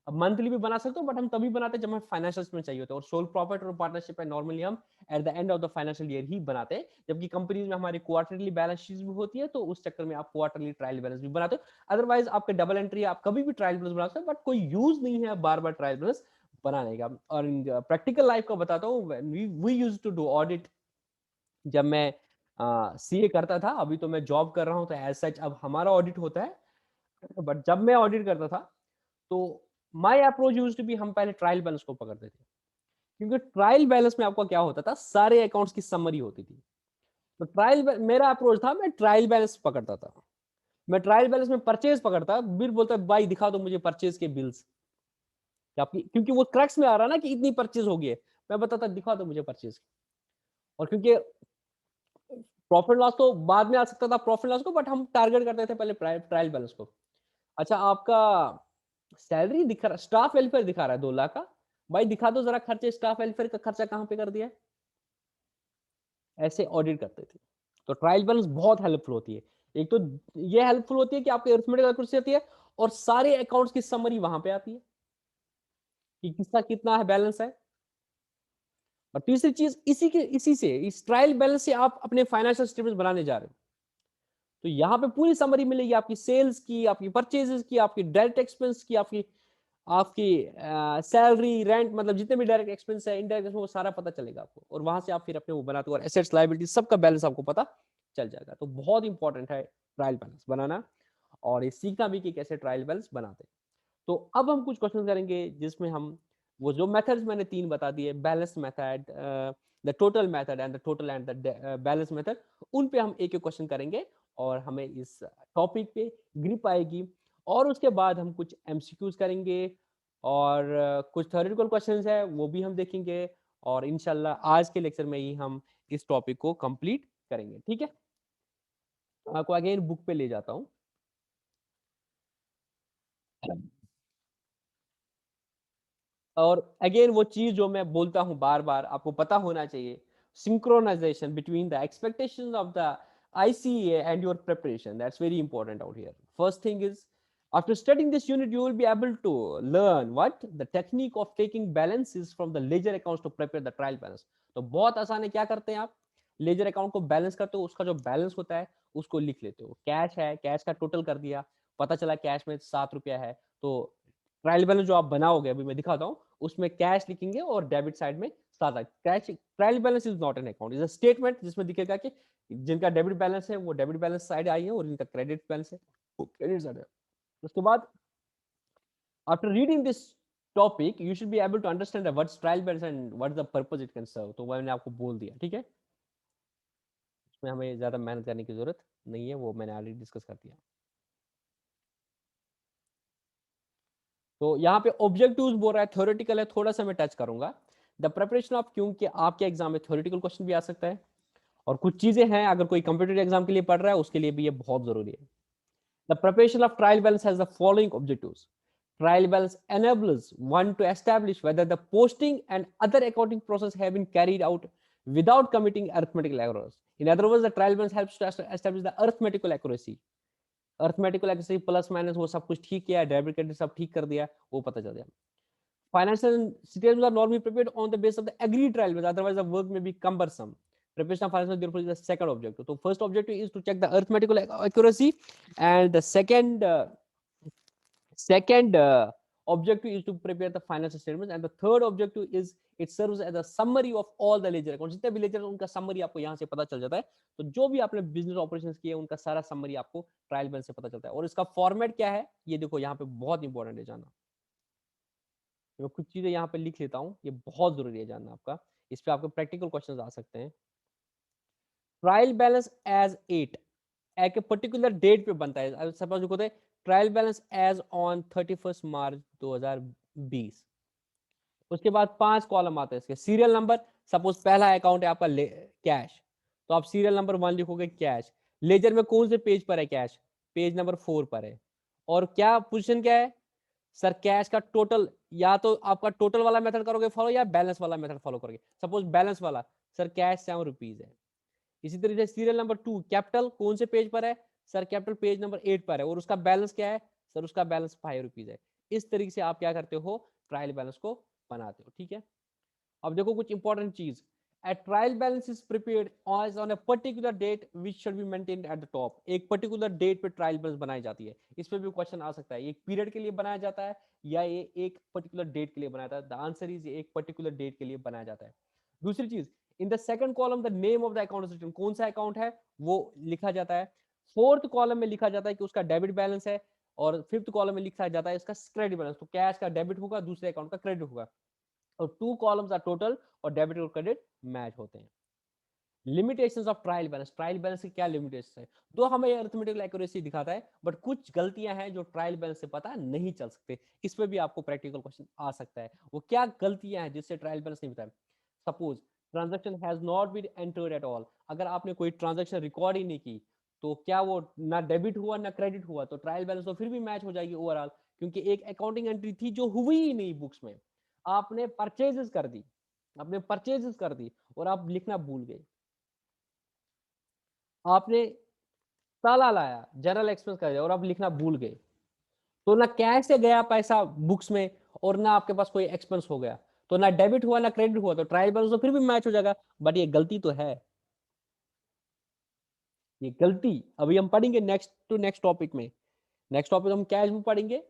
अब मंथली भी बना सकते हो, बट हम तभी बनाते हैं जब हमें फाइनेंशियल्स में चाहिए होता है, और सोल प्रॉफिट और पार्टनरशिप है नॉर्मली हम at the end of the financial year ही बनाते हैं। जबकि कंपनीज में हमारी क्वार्टरली बैलेंस शीट भी होती है, तो उस चक्कर में आप क्वार्टरली ट्रायल बैलेंस भी बनाते हो। अदरवाइज आपके डबल एंट्री आप कभी भी ट्रायल बैलेंस बना सकते हो, बट कोई यूज नहीं है बार बार ट्रायल बैलेंस बनाने का। और प्रैक्टिकल लाइफ का बताता हूँ, we use to do audit. जब मैं सीए करता था, अभी तो मैं जॉब कर रहा हूँ तो एज सच अब हमारा ऑडिट होता है, बट जब मैं ऑडिट करता था तो my approach used to be, हम पहले ट्रायल बैलेंस को पकड़ते थे, क्योंकि ट्रायल बैलेंस में आपका क्या होता था, सारे अकाउंट्स की समरी होती थी। तो मेरा अप्रोच था, मैं ट्रायल बैलेंस पकड़ता था। मैं ट्रायल बैलेंस में परचेज पकड़ता, बिल बोलता भाई दिखा दो मुझे परचेज के बिल्स, क्योंकि वो क्रक्स में आ रहा ना कि इतनी परचेज होगी है, मैं बताता दिखा दो मुझे परचेज। और क्योंकि प्रॉफिट लॉस तो बाद में आ सकता था प्रॉफिट लॉस को, बट हम टारगेट करते थे पहले ट्रायल बैलेंस को। अच्छा, आपका सैलरी दिखा रहा, स्टाफ वेलफेयर दिखा रहा है 2 लाख का, भाई दिखा दो जरा खर्चे, स्टाफ वेलफेयर का खर्चा कहाँ पे कर दिया, ऐसे ऑडिट करते थे। तो ट्रायल बैलेंस बहुत हेल्पफुल होती है। एक तो ये हेल्पफुल होती है कि आपकी अरिथमेटिक एक्यूरेसी होती है, और सारे अकाउंट्स की समरी वहां पे आती है कि किसका कितना है बैलेंस है। और तीसरी चीज, इसी से इस ट्रायल बैलेंस से आप अपने फाइनेंशियल स्टेटमेंट बनाने जा रहे हो, तो यहाँ पे पूरी समरी मिलेगी आपकी सेल्स की, आपकी परचेजेस की, आपकी डायरेक्ट एक्सपेंस की, आपकी आपकी सैलरी रेंट, मतलब जितने भी डायरेक्ट एक्सपेंस है इनडायरेक्ट एक्सपेंस, वो सारा पता चलेगा आपको, और वहां से आप फिर अपने वो बनाते हो, और एसेट्स लायबिलिटी सबका बैलेंस आपको पता चल जाएगा। तो बहुत इंपॉर्टेंट है ट्रायल बैलेंस बनाना, और ये सीखना भी कि कैसे ट्रायल बैलेंस बनाते हैं। तो अब हम कुछ क्वेश्चन करेंगे जिसमें हम वो जो मेथड्स मैंने 3 बता दिए, balance method, the total method and the total and the balance method, उन पे हम एक एक क्वेश्चन करेंगे, और हमें इस टॉपिक पे ग्रिप आएगी। और उसके बाद हम कुछ एमसीक्यूज करेंगे, और कुछ थ्योरेटिकल क्वेश्चंस है वो भी हम देखेंगे, और इंशाल्लाह आज के लेक्चर में ही हम इस टॉपिक को कंप्लीट करेंगे। ठीक है, आपको अगेन बुक पे ले जाता हूँ। और अगेन वो चीज जो मैं बोलता हूं बार बार, आपको पता होना चाहिए, synchronization between the expectations of the ICA and your preparation, that's very important out here. First thing is, after studying this unit you will be able to learn what the technique of taking balances from the ledger accounts to prepare the trial balance। तो बहुत आसान है, क्या करते हैं आप, लेजर अकाउंट को बैलेंस करते हो, उसका जो बैलेंस होता है उसको लिख लेते हो, कैश है कैश का टोटल कर दिया, पता चला कैश में 7 रुपया है, तो ट्रायल बैलेंस जो आप बनाओगे अभी मैं दिखाता हूँ, उसमें कैश लिखेंगे और डेबिट साइड में 7। Cash trial balance is not an account, is a statement जिसमें दिखेगा कि जिनका डेबिट बैलेंस है वो डेबिट बैलेंस साइड आई है, और जिनका क्रेडिट बैलेंस है वो क्रेडिट साइड है। उसके बाद after reading this topic you should be able to understand what's trial balance and what is the purpose it can serve. तो मैंने आपको बोल दिया, ठीक है। इसमें हमें ज्यादा मेहनत करने की जरूरत नहीं है, वो मैंने ऑलरेडी डिस्कस कर दिया। तो यहाँ पे ऑब्जेक्टिव्स बोल रहा है, थ्योरेटिकल है, थोड़ा सा मैं टच करूंगा द प्रिपरेशन ऑफ, क्योंकि आपके एग्जाम में थ्योरेटिकल क्वेश्चन भी आ सकता है और कुछ चीजें हैं अगर कोई कॉम्पिटेटिव एग्जाम के लिए पढ़ रहा है उसके लिए भी ये बहुत जरूरी है। The preparation of trial balance has the following objectives. Trial balance enables one to establish whether the posting and other accounting process have been carried out without committing arithmetical errors. In other words, the trial balance helps to establish the arithmetical accuracy. Arithmetical accuracy plus minus वो सब कुछ ठीक किया, डेबिट क्रेडिट सब ठीक कर दिया, वो पता चल जाए। Financial statements are normally prepared on the basis of the agreed trial balance, otherwise the work may be cumbersome. Preparation of financial therefore is the second objective. So first objective is to check the arithmetical accuracy, and the second objective is to prepare the financial statements, and the third objective is it serves as a summary of all the ledger accounts. जितने भी ledger उनका summary आपको यहाँ से पता चल जाता है। तो जो भी आपने बिजनेस ऑपरेशंस किए उनका सारा summary आपको ट्रायल बैलेंस से पता चलता है। और इसका फॉर्मेट क्या है ये देखो, यहाँ पे बहुत इंपॉर्टेंट है जानना। मैं कुछ चीजें यहाँ पे लिख लेता हूँ, ये बहुत जरूरी है जानना आपका, इस पे आपको प्रैक्टिकल क्वेश्चन आ सकते हैं। ट्रायल बैलेंस एज एट एक पर्टिकुलर डेट पे बनता है। सपोज होता है trial balance as on 31 March 2020। उसके बाद 5 कॉलम आते हैं इसके सीरियल नंबर। सपोज पहला अकाउंट है आपका कैश, तो आप सीरियल नंबर 1 लिखोगे कैश। लेजर में कौन से पेज पर है कैश? पेज नंबर 4 पर है। और क्या पोजीशन क्या है सर? कैश का टोटल, या तो आपका टोटल वाला मेथड करोगे फॉलो या बैलेंस वाला मेथड फॉलो करोगे। सपोज बैलेंस वाला, सर कैश 7 रुपीज है। इसी तरीके से सीरियल नंबर 2 कैपिटल कौन से पेज पर है? सर कैपिटल पेज नंबर 8 पर है। और उसका बैलेंस क्या है? सर उसका बैलेंस 5 रुपीज है। इस तरीके से आप क्या करते हो? ट्रायल बैलेंस को बनाते हो। ठीक है, अब देखो कुछ इंपॉर्टेंट चीज। A trial balance is prepared as on a particular date which should be maintained at the top. एक particular date पे ट्रायल बैलेंस बनाई जाती है। इस पे भी क्वेश्चन आ सकता है, एक पीरियड के लिए बनाया जाता है या ये एक पर्टिकुलर डेट के लिए बनाया जाता है। द आंसर इज एक पर्टिकुलर डेट के लिए बनाया जाता है। दूसरी चीज, in the second column the name of the account written, कौन सा अकाउंट है वो लिखा जाता है। फोर्थ कॉलम में लिखा जाता है कि उसका डेबिट बैलेंस है, और फिफ्थ कॉलम में लिखा जाता है इसका क्रेडिट बैलेंस। तो कैश का डेबिट होगा, दूसरे अकाउंट का क्रेडिट होगा। और 2 कॉलम्स आर टोटल और डेबिट और क्रेडिट मैच होते हैं। Limitations of trial balance, trial balance की क्या लिमिटेशन है? दो हमें अरिथमेटिकल एक्यूरेसी दिखाता है, बट कुछ गलतियां हैं जो ट्रायल बैलेंस से पता नहीं चल सकते। इस पे भी आपको प्रैक्टिकल क्वेश्चन आ सकता है। वो क्या गलतियां हैं जिससे ट्रायल बैलेंस नहीं बताया? Suppose transaction has not been entered at all, अगर आपने कोई ट्रांजेक्शन रिकॉर्ड ही नहीं की तो क्या वो ना डेबिट हुआ ना क्रेडिट हुआ, तो ट्रायल बैलेंस तो फिर भी मैच हो जाएगी ओवरऑल, क्योंकि एक अकाउंटिंग एंट्री थी जो हुई ही नहीं बुक्स में। आपने परचेजेस कर दी, आपने परचेजेस कर दी और आप लिखना भूल गए। आपने ताला लाया, जनरल एक्सपेंस कर दिया और आप लिखना भूल गए, तो ना कैश से गया पैसा बुक्स में और ना आपके पास कोई एक्सपेंस हो गया, तो ना डेबिट हुआ ना क्रेडिट हुआ, तो ट्रायल बैलेंस तो फिर भी मैच हो जाएगा, बट ये गलती तो है। ये गलती अभी हम पढ़ेंगे नेक्स्ट टू नेक्स्ट टॉपिक में। नेक्स्ट टॉपिक हम कैश बुक पढ़ेंगे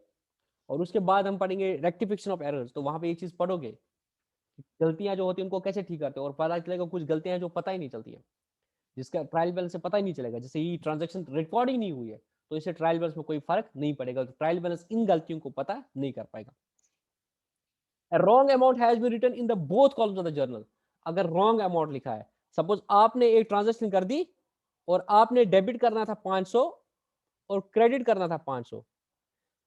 और उसके बाद हम पढ़ेंगे रेक्टिफिकेशन ऑफ एरर्स। तो वहां पे एक चीज पढ़ोगे, गलतियां जो होती है उनको कैसे ठीक करते हैं, और पता चलेगा कुछ गलतियां जो पता ही नहीं चलती है, जिसका ट्रायल बैलेंस से पता ही नहीं चलेगा। जैसे ये ट्रांजेक्शन रिकॉर्डिंग नहीं हुई है तो इससे ट्रायल बैलेंस में कोई फर्क नहीं पड़ेगा, तो ट्रायल बैलेंस इन गलतियों को पता नहीं कर पाएगा। Wrong amount has been written in the both columns of the journal, अगर रॉन्ग अमाउंट लिखा है, सपोज आपने एक ट्रांजेक्शन कर दी और आपने डेबिट करना था 500 और क्रेडिट करना था 500,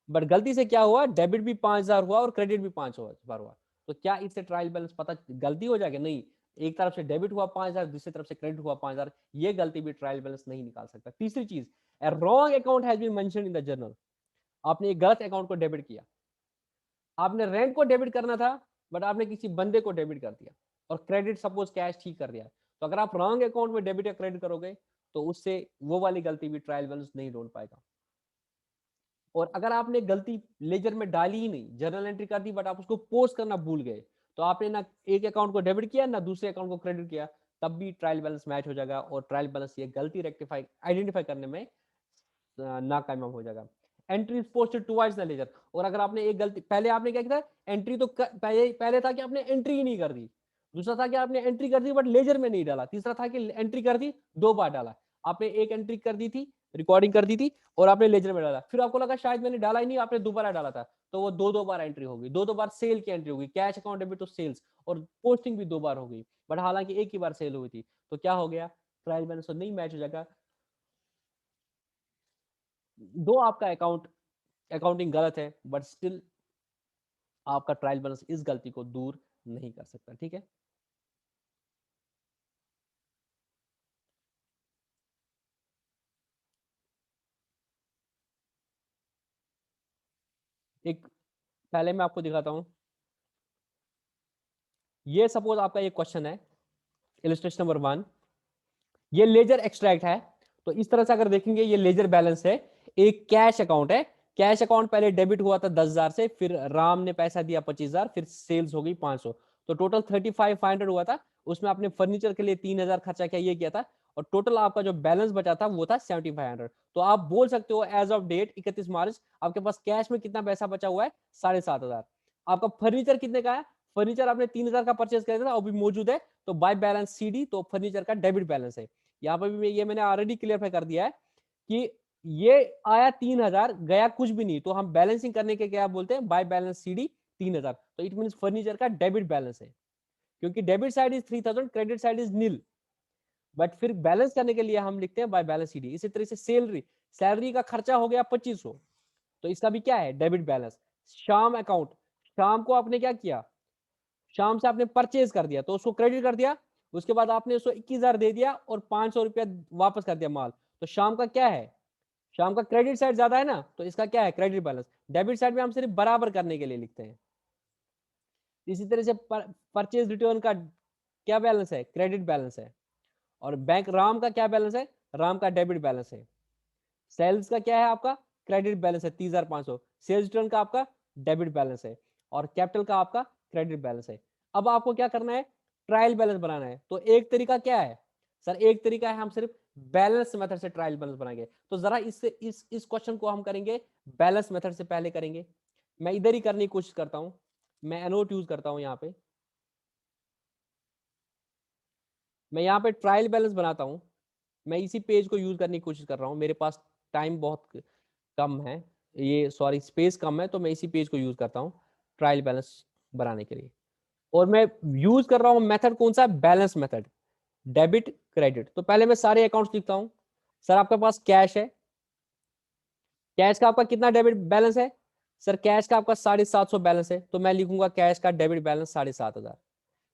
बट गलती से क्या हुआ, डेबिट भी 5000 हुआ और क्रेडिट भी 5000 हुआ, तो क्या इससे ट्रायल बैलेंस पता गलती हो जाएगी? नहीं, एक तरफ से डेबिट हुआ 5000, दूसरी तरफ से क्रेडिट हुआ 5000, ये गलती भी ट्रायल बैलेंस नहीं निकाल सकता। तीसरी चीज, wrong account has been mentioned in the journal, आपने एक गलत अकाउंट को डेबिट किया। आपने रेंट को डेबिट करना था बट आपने किसी बंदे को डेबिट कर दिया, और क्रेडिट सपोज कैश ठीक कर दिया। तो अगर आप रॉन्ग अकाउंट में डेबिट या क्रेडिट करोगे तो उससे वो वाली गलती भी ट्रायल बैलेंस नहीं ढूंढ पाएगा। और अगर आपने गलती लेजर में डाली ही नहीं, जर्नल एंट्री कर दी बट आप उसको पोस्ट करना भूल गए, तो आपने ना एक अकाउंट को डेबिट किया ना दूसरे अकाउंट को क्रेडिट किया, तब भी ट्रायल बैलेंस मैच हो जाएगा और ट्रायल बैलेंस ये गलती रेक्टिफाई आइडेंटिफाई करने में नाकामयाब हो जाएगा। Entry is posted towards the ledger, और अगर आपने एक गलती, पहले आपने क्या किया, एंट्री तो पहले था कि आपने एंट्री ही नहीं कर दी, दूसरा था कि आपने एंट्री कर दी बट लेजर में नहीं डाला, तीसरा था कि एंट्री कर दी 2 बार डाला। आपने एक एंट्री कर दी थी, रिकॉर्डिंग कर दी थी और आपने लेजर में डाला, फिर आपको लगा शायद मैंने डाला ही नहीं, आपने दोबारा डाला था, तो वो 2 बार एंट्री होगी, 2 बार सेल की एंट्री होगी, cash account debit to sales, और पोस्टिंग भी 2 बार हो गई, बट हालांकि एक ही बार सेल हुई थी, तो क्या हो गया, ट्रायल बैलेंस तो नहीं मैच हो जाएगा। दो आपका अकाउंटिंग गलत है, बट स्टिल आपका ट्रायल बैलेंस इस गलती को दूर नहीं कर सकता। ठीक है, एक पहले मैं आपको दिखाता हूं। ये सपोज आपका ये क्वेश्चन है, इलस्ट्रेशन नंबर 1, ये लेजर एक्सट्रैक्ट है। तो इस तरह से अगर देखेंगे, ये लेजर बैलेंस है, एक कैश अकाउंट है। कैश अकाउंट पहले डेबिट हुआ था 10,000 से, फिर राम ने पैसा दिया 25,000, फिर सेल्स हो गई 500, तो टोटल 35,500 हुआ था। उसमें आपने फर्नीचर के लिए 3,000 खर्चा किया, ये किया था, और टोटल आपका जो बैलेंस बचा था वो था 7,500। तो आप बोल सकते हो एज ऑफ डेट 31 मार्च आपके पास कैश में कितना पैसा बचा हुआ है, 7,500। आपका फर्नीचर कितने का है, फर्नीचर आपने 3,000 का परचेज किया था, अभी मौजूद है, तो बाय बैलेंस सीडी, तो फर्नीचर का डेबिट बैलेंस है। यहाँ पर भी ये मैंने ऑलरेडी क्लियरफाई कर दिया है कि ये आया 3,000, गया कुछ भी नहीं, तो हम बैलेंसिंग करने के क्या बोलते हैं, बाय बैलेंस सीडी 3,000, तो इट मीन फर्नीचर का डेबिट बैलेंस है, क्योंकि debit side is 3,000, credit side is nil, but फिर बैलेंस करने के लिए हम लिखते हैं बाय बैलेंस सीडी। इसी तरह से सैलरी, सैलरी का खर्चा हो गया 2500, तो इसका भी क्या है, डेबिट बैलेंस। शाम अकाउंट, शाम को आपने क्या किया, शाम से आपने परचेज कर दिया, तो उसको क्रेडिट कर दिया, उसके बाद आपने उसको 21,000 दे दिया और 500 रुपया वापस कर दिया माल, तो शाम का क्या है, शाम का क्रेडिट साइड ज्यादा है ना, तो इसका क्या है, क्रेडिट बैलेंस। डेबिट साइड में हम सिर्फ बराबर करने के लिए लिखते हैं। इसी तरह से परचेज रिटर्न का क्या बैलेंस है, क्रेडिट बैलेंस है। और बैंक राम का क्या बैलेंस है, राम का डेबिट बैलेंस है। सेल्स का क्या है आपका, क्रेडिट बैलेंस है 30,500, सेल्स रिटर्न का आपका डेबिट बैलेंस है, और कैपिटल का आपका क्रेडिट बैलेंस है। अब आपको क्या करना है, ट्रायल बैलेंस बनाना है। तो एक तरीका क्या है सर, एक तरीका है हम सिर्फ बैलेंस मेथड से ट्रायल बैलेंस बनाएंगे। तो जरा इससे इस क्वेश्चन को हम करेंगे बैलेंस मेथड से पहले करेंगे। मैं इधर ही करने की कोशिश करता हूं, मैं एनोट यूज करता हूं यहाँ पे, मैं यहाँ पे ट्रायल बैलेंस बनाता हूँ। मैं इसी पेज को यूज करने की कोशिश कर रहा हूँ, मेरे पास टाइम बहुत कम है, ये सॉरी स्पेस कम है, तो मैं इसी पेज को यूज करता हूँ ट्रायल बैलेंस बनाने के लिए। और मैं यूज कर रहा हूँ मेथड कौन सा, बैलेंस मेथड, डेबिट क्रेडिट। तो पहले मैं सारे अकाउंट्स लिखता हूँ। सर आपके पास कैश है, कैश का आपका कितना डेबिट बैलेंस है, सर कैश का आपका 750 बैलेंस है, तो मैं लिखूंगा कैश का डेबिट बैलेंस 7,500।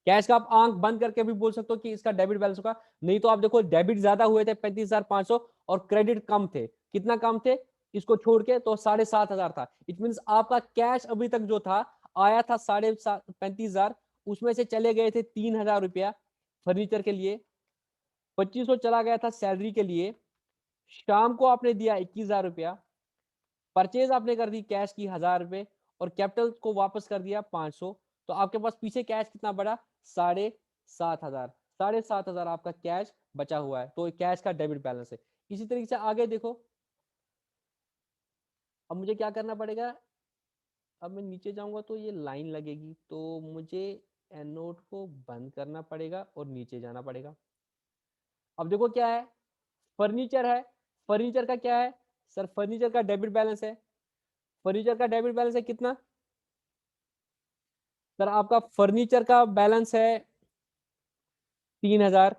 कैश का आप आंख बंद करके भी बोल सकते हो कि इसका डेबिट बैलेंस होगा, नहीं तो आप देखो डेबिट ज्यादा हुए थे 35,500 और क्रेडिट कम थे, कितना कम थे, इसको छोड़ के तो 7,500 था। इट मीन आपका कैश अभी तक जो था आया था 35,000, उसमें से चले गए थे 3,000 रुपया फर्नीचर के लिए, 2500 चला गया था सैलरी के लिए, शाम को आपने दिया 21,000 रुपया, परचेज आपने कर दी कैश की 1,000 रुपए, और कैपिटल को वापस कर दिया 500, तो आपके पास पीछे कैश कितना बढ़ा, 7,500, 7,500 आपका कैश बचा हुआ है, तो कैश का डेबिट बैलेंस है। इसी तरीके से आगे देखो, अब मुझे क्या करना पड़ेगा, अब मैं नीचे जाऊंगा तो ये लाइन लगेगी, तो मुझे एन नोट को बंद करना पड़ेगा और नीचे जाना पड़ेगा। अब देखो क्या है, फर्नीचर है, फर्नीचर का क्या है, सर फर्नीचर का डेबिट बैलेंस है, फर्नीचर का डेबिट बैलेंस है कितना, सर आपका फर्नीचर का बैलेंस है 3,000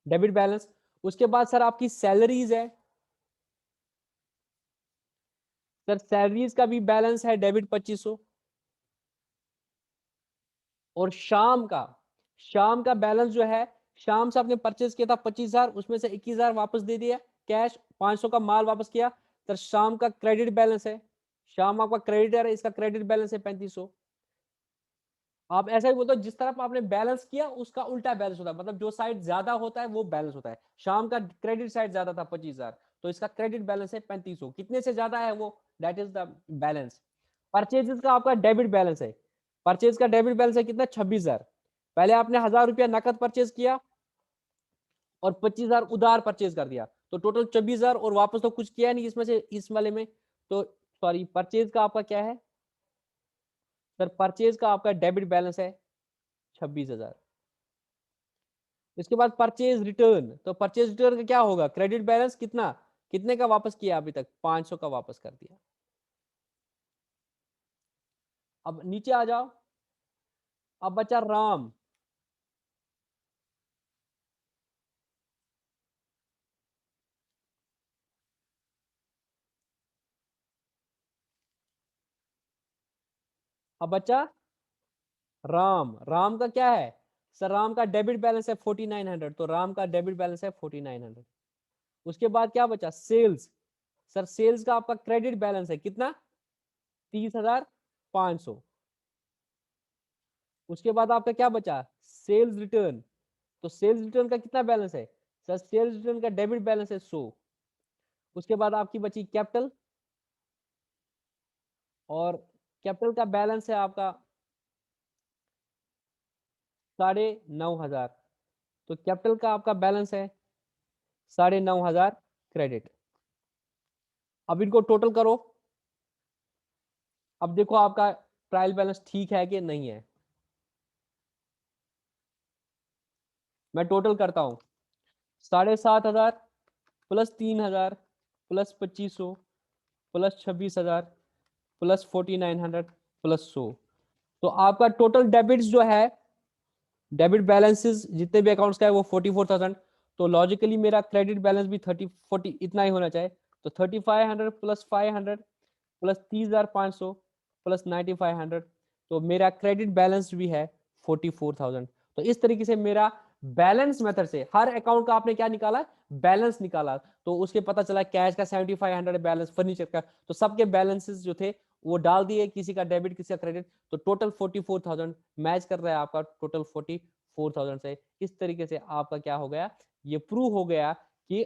डेबिट बैलेंस। उसके बाद सर आपकी सैलरीज है, सर सैलरीज का भी बैलेंस है डेबिट 2,500। और शाम का बैलेंस जो है, शाम से आपने परचेज किया था 25,000, उसमें से 21,000 वापस दे दिया कैश, 500 का माल वापस किया, सर शाम का क्रेडिट बैलेंस है, शाम आपका क्रेडिटर है, इसका क्रेडिट बैलेंस है 3,500। आप ऐसा ही बोलते हो, जिस तरफ आपने बैलेंस किया उसका उल्टा बैलेंस होता है, मतलब जो साइड ज्यादा होता है वो बैलेंस होता है। शाम का क्रेडिट साइड ज्यादा था 25,000, तो इसका क्रेडिट बैलेंस है 3,500, कितने से ज्यादा है वो, that is the balance. Purchases का आपका डेबिट बैलेंस है, परचेज का डेबिट बैलेंस है कितना, 26,000। पहले आपने 1,000 रुपया नकद परचेज किया और 25,000 उधार परचेज कर दिया, तो टोटल 24,000, और वापस तो कुछ किया नहीं इसमें से, इस वाले में, तो सॉरी परचेज का आपका क्या है, सर परचेज का आपका डेबिट बैलेंस है 26,000। इसके बाद परचेज रिटर्न, तो परचेज रिटर्न का क्या होगा, क्रेडिट बैलेंस कितना, कितने का वापस किया अभी तक, 500 का वापस कर दिया। अब नीचे आ जाओ, अब बचा राम, अब बच्चा राम, राम का क्या है सर? राम का डेबिट बैलेंस है 4900, तो राम का डेबिट बैलेंस है 4900। उसके बाद क्या बचा? सेल्स। सर सेल्स का आपका क्रेडिट बैलेंस है कितना? 30,500। उसके बाद आपका क्या बचा? Sales return. तो सेल्स रिटर्न का कितना बैलेंस है सर? सेल्स रिटर्न का डेबिट बैलेंस है 100। उसके बाद आपकी बची कैपिटल, और कैपिटल का बैलेंस है आपका 9,500। तो कैपिटल का आपका बैलेंस है 9,500 क्रेडिट। अब इनको टोटल करो। अब देखो आपका ट्रायल बैलेंस ठीक है कि नहीं है। मैं टोटल करता हूं। 7,500 plus 3,000 plus 2,500 plus 26,000 plus 4,900 plus 100। तो आपका टोटल डेबिट्स जो है, डेबिट बैलेंसेस जितने भी अकाउंट्स का है वो 44,000। तो लॉजिकली मेरा क्रेडिट बैलेंस भी 40 इतना ही होना चाहिए। तो 3,500 प्लस 500 प्लस 30,500 प्लस 9,500, तो मेरा क्रेडिट बैलेंस भी है 44,000। तो इस तरीके से मेरा बैलेंस मेथड से हर अकाउंट का आपने क्या निकाला? बैलेंस निकाला। तो उसके पता चला कैश का 7,500 बैलेंस, फर्नीचर का, तो सबके बैलेंसेस जो थे वो डाल दिए, किसी का डेबिट किसी का क्रेडिट। तो टोटल 44,000 मैच कर रहा है आपका टोटल 44,000 से। इस तरीके से आपका क्या हो गया? ये प्रूव हो गया कि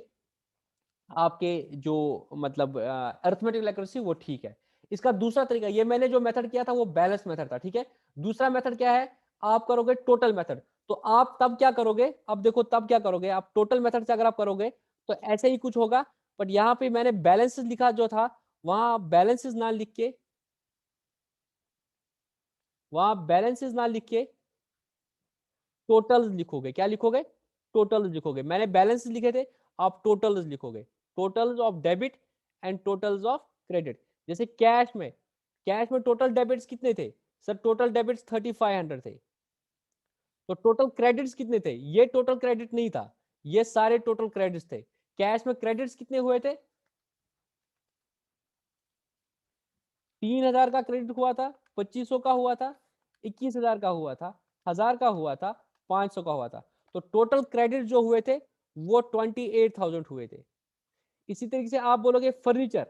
आपके जो मतलब अरिथमेटिक एक्यूरेसी वो ठीक है। इसका दूसरा तरीका, ये मैंने जो मेथड किया था वो बैलेंस मेथड था, ठीक है। दूसरा मेथड क्या है? आप करोगे टोटल मेथड। तो आप तब क्या करोगे? अब देखो तब क्या करोगे आप? टोटल मेथड से अगर आप करोगे तो ऐसे ही कुछ होगा, बट यहाँ पे मैंने बैलेंसेस लिखा जो था, वहां बैलेंसेस ना लिख के, टोटल्स लिखोगे। क्या लिखोगे? टोटल्स लिखोगे। मैंने बैलेंस लिखे थे, आप टोटल्स लिखोगे। Totals of debit and totals of credit. जैसे कैश में टोटल डेबिट्स कितने थे सर? टोटल डेबिट्स 3,500 थे। तो टोटल क्रेडिट्स कितने थे? ये टोटल क्रेडिट नहीं था, ये सारे टोटल क्रेडिट्स थे। कैश में क्रेडिट्स कितने हुए थे? 3,000 का क्रेडिट हुआ था, 2,500 का हुआ था, 21,000 का हुआ था, 1,000 का हुआ था, 500 का हुआ था। तो टोटल क्रेडिट जो हुए थे वो 28,000 हुए थे। इसी तरीके से आप बोलोगे फर्नीचर,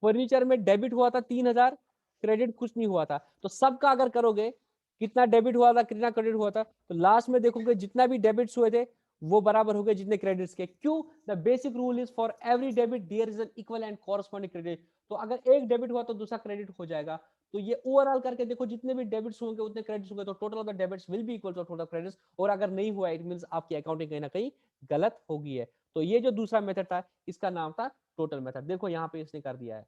फर्नीचर में डेबिट हुआ था 3,000, क्रेडिट कुछ नहीं हुआ था। तो सबका अगर करोगे कितना डेबिट हुआ था कितना क्रेडिट हुआ था, तो लास्ट में देखोगे जितना भी डेबिट्स हुए थे वो बराबर हो गए जितने क्रेडिट्स के। क्यों? The basic rule is for every debit there is an equal and corresponding credit. तो अगर एक डेबिट हुआ तो दूसरा क्रेडिट हो जाएगा। तो ये ओवरऑल करके देखो, जितने भी डेबिट्स होंगे उतने क्रेडिट्स होंगे, तो total of the debits will be equal to total credits. और अगर नहीं हुआ इट मींस आपकी अकाउंटिंग कहीं ना कहीं गलत हो गई है। तो ये जो दूसरा मेथड था इसका नाम था टोटल मेथड। देखो यहाँ पे इसने कर दिया है,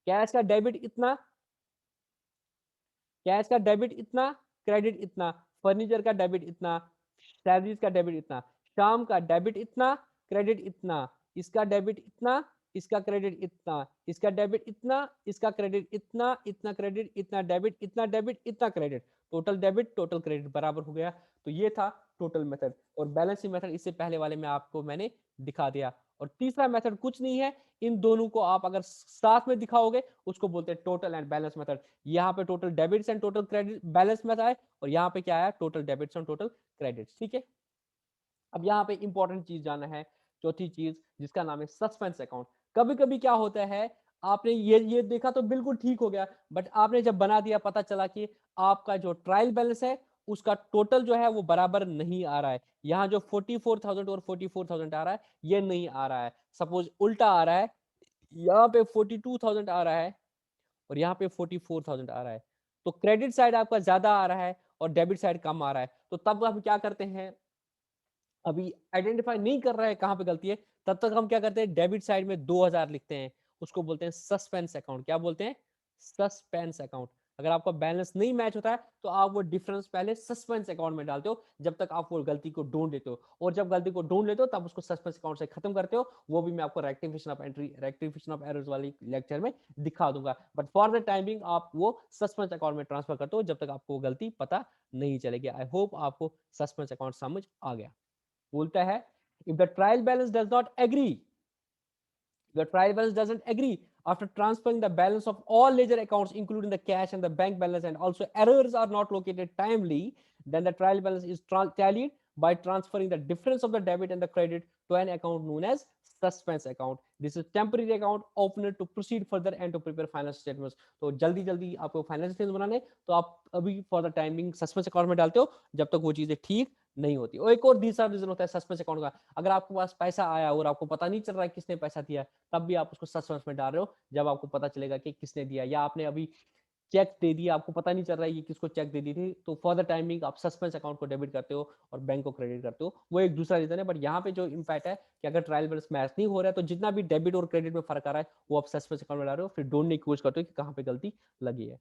कैश का डेबिट इतना, कैश का डेबिट इतना, क्रेडिट इतना, फर्नीचर का डेबिट इतना, सैलरीज का डेबिट इतना, शाम का डेबिट इतना, क्रेडिट इतना, इसका डेबिट इतना, इसका क्रेडिट इतना, इसका डेबिट इतना, इसका क्रेडिट इतना, इतना क्रेडिट, इतना डेबिट, इतना डेबिट, इतना credit, total debit total credit बराबर हो गया। तो ये था टोटल मेथड। और बैलेंसिंग मेथड इससे पहले वाले में आपको मैंने दिखा दिया। और तीसरा मेथड कुछ नहीं है, इन दोनों को आप अगर साथ में दिखाओगे उसको बोलते हैं टोटल एंड बैलेंस मेथड। यहाँ पे total debits and total credit balance method है, और यहाँ पे क्या है? Total debits and total credits, ठीक है। अब यहाँ पे इंपॉर्टेंट चीज जानना है, चौथी चीज, जिसका नाम है सस्पेंस अकाउंट। कभी कभी क्या होता है, आपने ये देखा तो बिल्कुल ठीक हो गया, बट आपने जब बना दिया पता चला कि आपका जो ट्रायल बैलेंस है उसका टोटल जो है वो बराबर नहीं आ रहा है। यहाँ जो 44,000 और 44,000 आ रहा है ये नहीं आ रहा है, सपोज उल्टा आ रहा है, यहाँ पे 42,000 आ रहा है और यहाँ पे 44,000 आ रहा है। तो क्रेडिट साइड आपका ज्यादा आ रहा है और डेबिट साइड कम आ रहा है। तो तब हम क्या करते हैं, अभी आइडेंटिफाई नहीं कर रहा है कहां पे गलती है, तब तक हम क्या करते हैं? डेबिट साइड में 2,000 लिखते हैं, उसको बोलते हैं सस्पेंस अकाउंट। क्या बोलते हैं? Suspense account. अगर आपका बैलेंस नहीं मैच होता है तो आप वो डिफरेंस पहले सस्पेंस अकाउंट में डालते हो, जब तक आप वो गलती को ढूंढ लेते हो। और जब गलती को ढूंढ लेते हो तब उसको सस्पेंस अकाउंट से खत्म करते हो। वो भी मैं आपको rectification of entry, rectification of errors वाली लेक्चर में दिखा दूंगा। बट फॉर द टाइमिंग आप वो सस्पेंस अकाउंट में ट्रांसफर करते हो जब तक आपको वो गलती पता नहीं चलेगी। आई होप आपको सस्पेंस अकाउंट समझ आ गया। बोलता है, if the trial balance does not agree, the trial balance doesn't agree after transferring the balance of all ledger accounts including the cash and the bank balance and also errors are not located timely, then the trial balance is tallied by transferring the difference of the debit and the credit to an account known as suspense account. This is temporary account opener to proceed further and to prepare financial statements. तो जल्दी जल्दी आपको फाइनेंशियल स्टेटमेंट बनाने, तो आप अभी for the timing suspense account में डालते हो जब तक वो चीजें ठीक नहीं होती। और एक और दूसरा रीजन होता है सस्पेंस अकाउंट का, अगर आपके पास पैसा आया और आपको पता नहीं चल रहा है किसने पैसा दिया, तब भी आप उसको सस्पेंस में डाल रहे हो, जब आपको पता चलेगा कि किसने दिया, या आपने अभी चेक दे दिया, आपको पता नहीं चल रहा है ये किसको चेक दे दी थी, तो फॉर द टाइमिंग आप सस्पेंस अकाउंट को डेबिट करते हो और बैंक को क्रेडिट करते हो। वो एक दूसरा रीजन है, बट यहाँ पे जो इम्पैक्ट है कि अगर ट्रायल बैलेंस मैच नहीं हो रहा है तो जितना भी डेबिट और क्रेडिट में फर्क आ रहा है वो आप सस्पेंस अकाउंट में डाल रहे हो, फिर ढूंढने की कोशिश करते हो कि कहाँ पे गलती लगी है।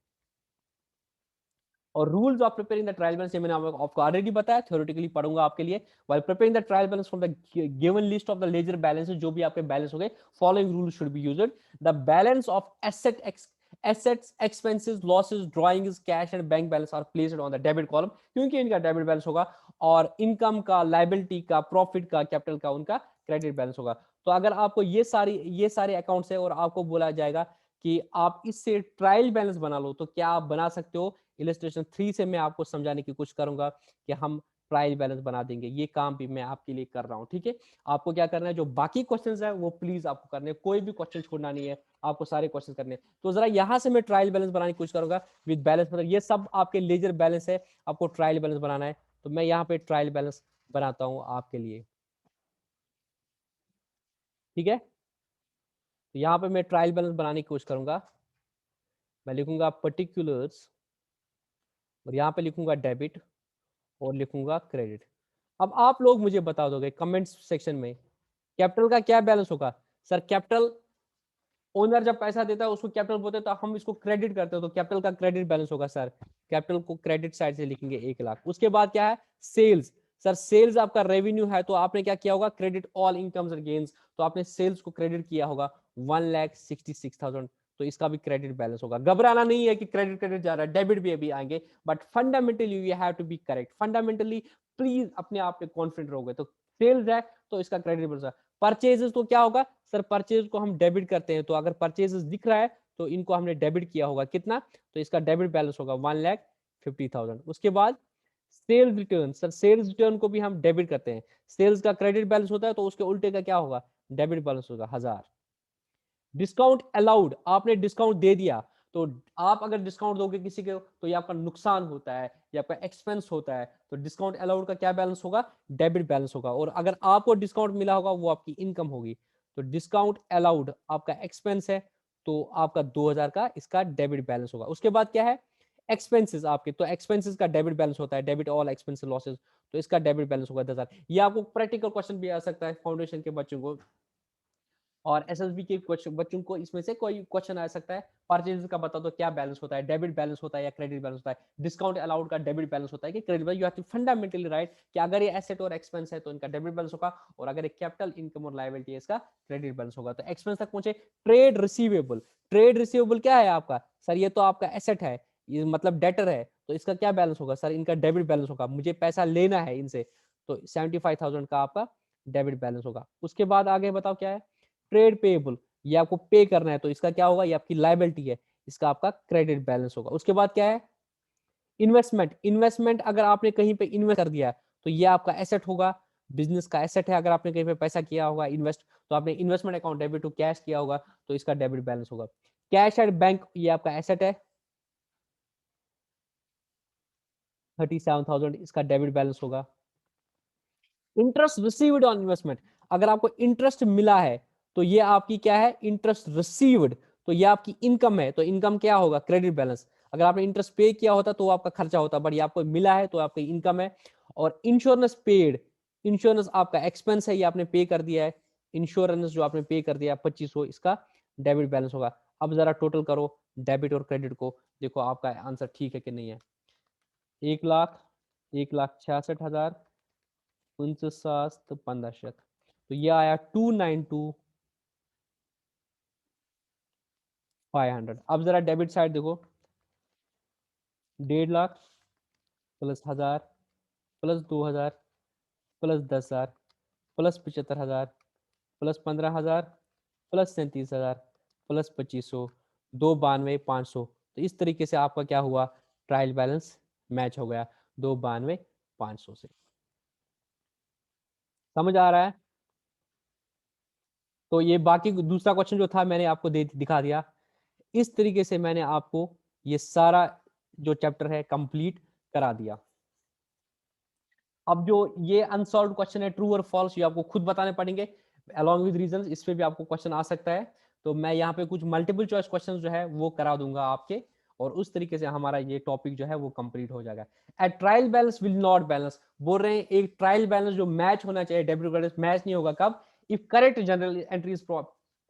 और rules of preparing the trial balance, ये मैंने आपको ऑलरेडी बताया, थ्योरेटिकली पढ़ूंगा आपके लिए। While preparing the trial balance from the given list of the ledger balances, जो भी आपके बैलेंस हो गए, following rule should be used. The balance of assets, expenses, losses, drawings, cash and bank balance are placed on the debit column, क्योंकि इनका डेबिट बैलेंस होगा, और इनकम का, लाइबिलिटी का, प्रॉफिट का, कैपिटल का उनका क्रेडिट बैलेंस होगा। तो अगर आपको ये सारे अकाउंट्स है और आपको बोला जाएगा कि आप इससे ट्रायल बैलेंस बना लो, तो क्या आप बना सकते हो? इलस्ट्रेशन 3 से मैं आपको समझाने की कोशिश करूंगा कि हम ट्रायल बैलेंस बना देंगे। ये काम भी मैं आपके लिए कर रहा हूँ, ठीक है। आपको क्या करना है, जो बाकी क्वेश्चंस है वो प्लीज आपको करने, कोई भी क्वेश्चन छोड़ना नहीं है, आपको सारे क्वेश्चन करने। तो जरा यहाँ से मैं ट्रायल बैलेंस बनाने की कोशिश करूंगा विद बैलेंस, मतलब ये सब आपके लेजर बैलेंस है, आपको ट्रायल बैलेंस बनाना है। तो मैं यहाँ पे ट्रायल बैलेंस बनाता हूँ आपके लिए, ठीक है। तो यहाँ पे मैं ट्रायल बैलेंस बनाने की कोशिश करूंगा। मैं लिखूंगा पर्टिकुलर्स और यहाँ पे लिखूंगा डेबिट और लिखूंगा क्रेडिट। अब आप लोग मुझे बता दोगे कमेंट्स सेक्शन में कैपिटल का क्या बैलेंस होगा? सर कैपिटल, ओनर जब पैसा देता है उसको कैपिटल बोलते हैं, तो हम इसको क्रेडिट करते हो, तो कैपिटल का क्रेडिट बैलेंस होगा सर। कैपिटल को क्रेडिट साइड से लिखेंगे 1 लाख। उसके बाद क्या है? सेल्स। सर सेल्स आपका रेवेन्यू है, तो आपने क्या किया होगा? Credit all incomes and gains, तो आपने सेल्स को क्रेडिट किया होगा 1,66,000, तो इसका भी क्रेडिट बैलेंस होगा। घबराना नहीं है कि क्रेडिट क्रेडिट जा रहा है, डेबिट भी अभी आएंगे, but fundamentally you have to be correct. Fundamentally please अपने आप पे कॉन्फिडेंट रहोगे। तो सेल्स है तो इसका क्रेडिट बैलेंस। परचेजेस तो क्या होगा? सर परचेज को हम डेबिट करते हैं, तो अगर परचेजेस दिख रहा है तो इनको हमने डेबिट किया होगा कितना, तो इसका डेबिट बैलेंस होगा 1,50,000। उसके बाद sales return, sir sales return को भी हम डेबिट करते हैं, सेल्स का क्रेडिट बैलेंस होता है, तो उसके उल्टे का क्या होगा? डेबिट बैलेंस होगा 1,000। डिस्काउंट अलाउड, आपने डिस्काउंट दे दिया, तो आप अगर डिस्काउंट दोगे किसी को तो ये आपका नुकसान होता है, ये आपका एक्सपेंस होता है, तो डिस्काउंट अलाउड का क्या बैलेंस होगा? डेबिट बैलेंस होगा। और अगर आपको डिस्काउंट मिला होगा वो आपकी इनकम होगी, तो डिस्काउंट अलाउड आपका एक्सपेंस है, तो आपका 2,000 का इसका डेबिट बैलेंस होगा। उसके बाद क्या है? एक्सपेंसेस आपके, तो एक्सपेंसेस का डेबिट बैलेंस होता है, डेबिट ऑल एक्सपेंसेस लॉसेस, तो इसका डेबिट बैलेंस होगा 10,000। ये आपको प्रैक्टिकल क्वेश्चन भी आ सकता है फाउंडेशन के बच्चों को, और एसएसबी के बच्चों को इसमें से कोई क्वेश्चन आ सकता है, परचेज का बता दो क्या बैलेंस होता है, डेबिट बैलेंस होता है या क्रेडिट बैलेंस होता है, डिस्काउंट अलाउड का डेबिट बैलेंस होता है कि credit balance. You have to fundamentally write कि अगर ये एसेट और एक्सपेंस है तो इनका डेबिट बैलेंस होगा, और अगर ये कैपिटल इनकम और लायबिलिटी है इसका क्रेडिट बैलेंस होगा। तो एक्सपेंस तक पहुंचे। ट्रेड रिसीवेबल, ट्रेड रिसीवेबल क्या है आपका? सर ये तो आपका एसेट है, ये मतलब डेटर है, तो इसका क्या बैलेंस होगा? सर इनका डेबिट बैलेंस होगा, मुझे पैसा लेना है इनसे, तो 75,000 का आपका डेबिट बैलेंस होगा। उसके बाद आगे बताओ क्या है? ट्रेड पेएबल, ये आपको पे करना है, तो इसका क्या होगा? ये आपकी लायबिलिटी है, इसका आपका क्रेडिट बैलेंस होगा। उसके बाद क्या है? इन्वेस्टमेंट, इन्वेस्टमेंट अगर आपने कहीं पे इन्वेस्ट कर दिया तो ये आपका एसेट होगा, बिजनेस का एसेट है। अगर आपने कहीं पे पैसा किया होगा इन्वेस्ट, तो आपने investment account debit to cash किया होगा, तो इसका डेबिट बैलेंस होगा। कैश एट बैंक, ये आपका एसेट है 37,000, इसका डेबिट बैलेंस होगा। इंटरेस्ट रिसीव्ड ऑन इन्वेस्टमेंट, अगर आपको इंटरेस्ट मिला है तो ये आपकी क्या है? इंटरेस्ट रिसीव्ड, तो ये आपकी इनकम है, तो इनकम क्या होगा? Credit balance. अगर आपने इंटरेस्ट पे किया होता तो आपका खर्चा होता, बट ये आपको मिला है तो आपकी इनकम है। और इंश्योरेंस पेड, इंश्योरेंस आपका एक्सपेंस है, ये आपने पे कर दिया है, इंश्योरेंस जो आपने पे कर दिया 2500, इसका डेबिट बैलेंस होगा। अब जरा टोटल करो डेबिट और क्रेडिट को, देखो आपका आंसर ठीक है कि नहीं है। 1,00,000, 1,66,000, 49,15, तो ये आया 292,500। अब जरा डेबिट साइड देखो, 1,50,000 plus 1,000 plus 2,000 plus 10,000 plus 75,000 plus 15,000 plus 37,000 plus 2500, 292,500। तो इस तरीके से आपका क्या हुआ, ट्रायल बैलेंस मैच हो गया 292,500 से। समझ आ रहा है? तो ये बाकी दूसरा क्वेश्चन जो था मैंने आपको दिखा दिया। इस तरीके से मैंने आपको ये सारा जो चैप्टर है कंप्लीट करा दिया। अब जो ये अनसॉल्व क्वेश्चन है ट्रू और फॉल्स, ये आपको खुद बताने पड़ेंगे अलॉन्ग विद रीजंस। इस पे भी आपको क्वेश्चन आ सकता है, तो मैं यहाँ पे कुछ मल्टीपल चॉइस क्वेश्चन जो है वो करा दूंगा आपके, और उस तरीके से हमारा ये टॉपिक जो है वो कंप्लीट हो जाएगा। ए trial balance will not balance, बोल रहे हैं एक ट्रायल बैलेंस जो मैच होना चाहिए, डेबिट क्रेडिट मैच नहीं होगा कब, if correct journal entry is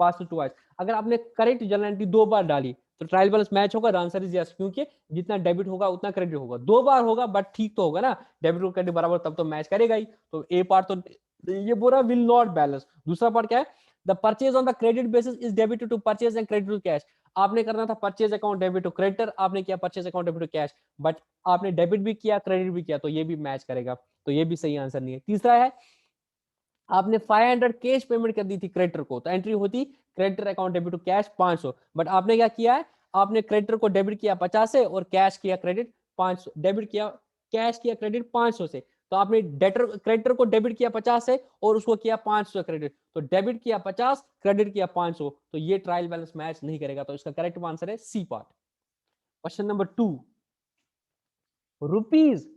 pass two. अगर आपने करेक्ट जनरल एंट्री 2 बार डाली तो ट्रायल बैलेंस मैच होगा, आंसर इज यस, क्योंकि जितना डेबिट होगा उतना क्रेडिट होगा। 2 बार होगा बट ठीक तो होगा ना, डेबिट और क्रेडिट बराबर, तब तो मैच करेगा ही। तो ए पार्ट तो ये पूरा विल नॉट बैलेंस। दूसरा पार्ट क्या है, the purchase on the credit basis is debited to purchase and credit to cash. आपने करना था purchase account debit to creditor, आपने किया purchase account debit to cash, but आपने डेबिट भी किया क्रेडिट भी किया, तो ये भी मैच करेगा, तो ये भी सही आंसर नहीं है। तीसरा है, आपने 500 कैश पेमेंट कर दी थी क्रेडिटर को, तो एंट्री होती creditor account debit to cash 500, but आपने क्या किया है, आपने क्रेडिटर को डेबिट किया 50 से और कैश किया क्रेडिट 500, डेबिट किया कैश किया क्रेडिट 500 से। तो आपने डेटर क्रेडिटर को डेबिट किया 50 से और उसको किया 500 क्रेडिट, तो डेबिट किया 50 क्रेडिट किया 500, तो ये ट्रायल बैलेंस मैच नहीं करेगा। तो इसका करेक्ट आंसर है C part. Question number 2, rupees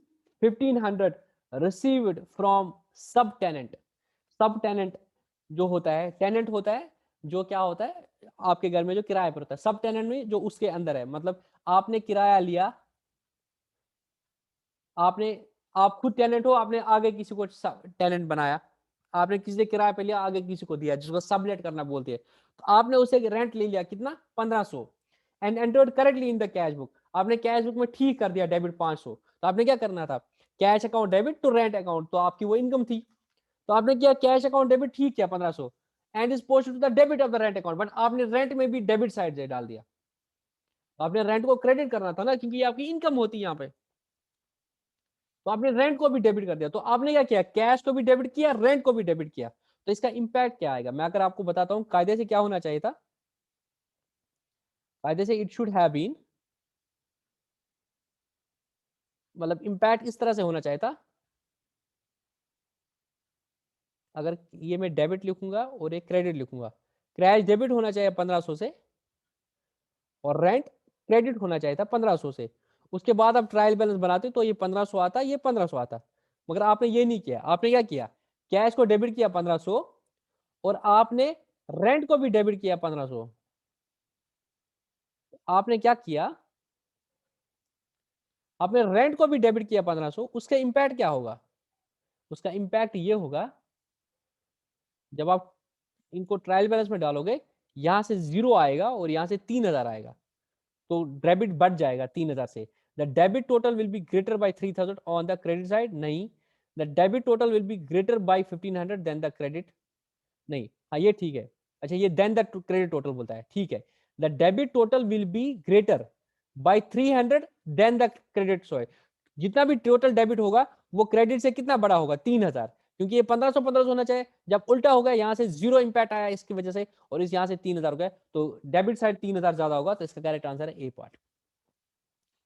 1500 received from subtenant. Subtenant जो होता है, टेनेंट होता है जो क्या होता है आपके घर में जो किराए पर होता है, सब टेनेंट में जो उसके अंदर है, मतलब आपने किराया लिया, आपने आप खुद टेनेंट हो, आपने आगे किसी को टेनेंट बनाया, आपने किसी से किराए पे लिया आगे किसी को दिया, जिसको सबलेट करना बोलते हैं। तो आपने उसे रेंट ले लिया कितना, 1500, and entered correctly in the cash book. आपने कैश बुक में ठीक कर दिया डेबिट 500, तो आपने क्या करना था, cash account debit to rent account, तो आपकी वो इनकम थी, तो आपने किया कैश अकाउंट डेबिट ठीक किया 1500 and is posted to the debit of the rent account, but आपने रेंट में भी डेबिट साइड से डाल दिया। तो आपने रेंट को क्रेडिट करना था ना, क्योंकि ये आपकी इनकम होती है यहाँ पे, तो आपने रेंट को भी डेबिट कर दिया। तो आपने क्या किया, कैश को भी डेबिट किया रेंट को भी डेबिट किया, तो इसका इंपैक्ट क्या आएगा, मैं अगर आपको बताता हूं कायदे से क्या होना चाहिए था, कायदे से इट शुड हैव बीन, मतलब इंपैक्ट इस तरह से होना चाहिए था, अगर ये मैं डेबिट लिखूंगा और एक क्रेडिट लिखूंगा, कैश डेबिट होना चाहिए 1500 से और रेंट क्रेडिट होना चाहिए था 1500 से। उसके बाद आप ट्रायल बैलेंस बनाते तो ये 1500 आता, ये 1500 आता, मगर आपने ये नहीं किया। आपने क्या किया, कैश को डेबिट किया 1500 और आपने रेंट को भी डेबिट किया 1500। आपने क्या किया, आपने रेंट को भी डेबिट किया 1500, उसका इंपैक्ट क्या होगा, उसका इंपैक्ट ये होगा, जब आप इनको ट्रायल बैलेंस में डालोगे, यहां से 0 आएगा और यहां से 3000 आएगा, तो डेबिट बढ़ जाएगा 3000 से। The debit total will be greater by 3000 on the credit side, नहीं, the debit total will be greater by 1500 than the credit, नहीं, हाँ ये ठीक है। अच्छा ये देन द क्रेडिट टोटल बोलता है, ठीक है, the debit total will be greater by 300 than the credit, sorry, जितना भी टोटल डेबिट होगा वो क्रेडिट से कितना बड़ा होगा, 3000, क्योंकि ये 1500 होना चाहिए, जब उल्टा हो गया यहाँ से 0 इंपैक्ट आया इसकी वजह से और इस यहाँ से 3000 हो गया, तो डेबिट साइड 3000 ज्यादा होगा, तो इसका करेक्ट आंसर है A part.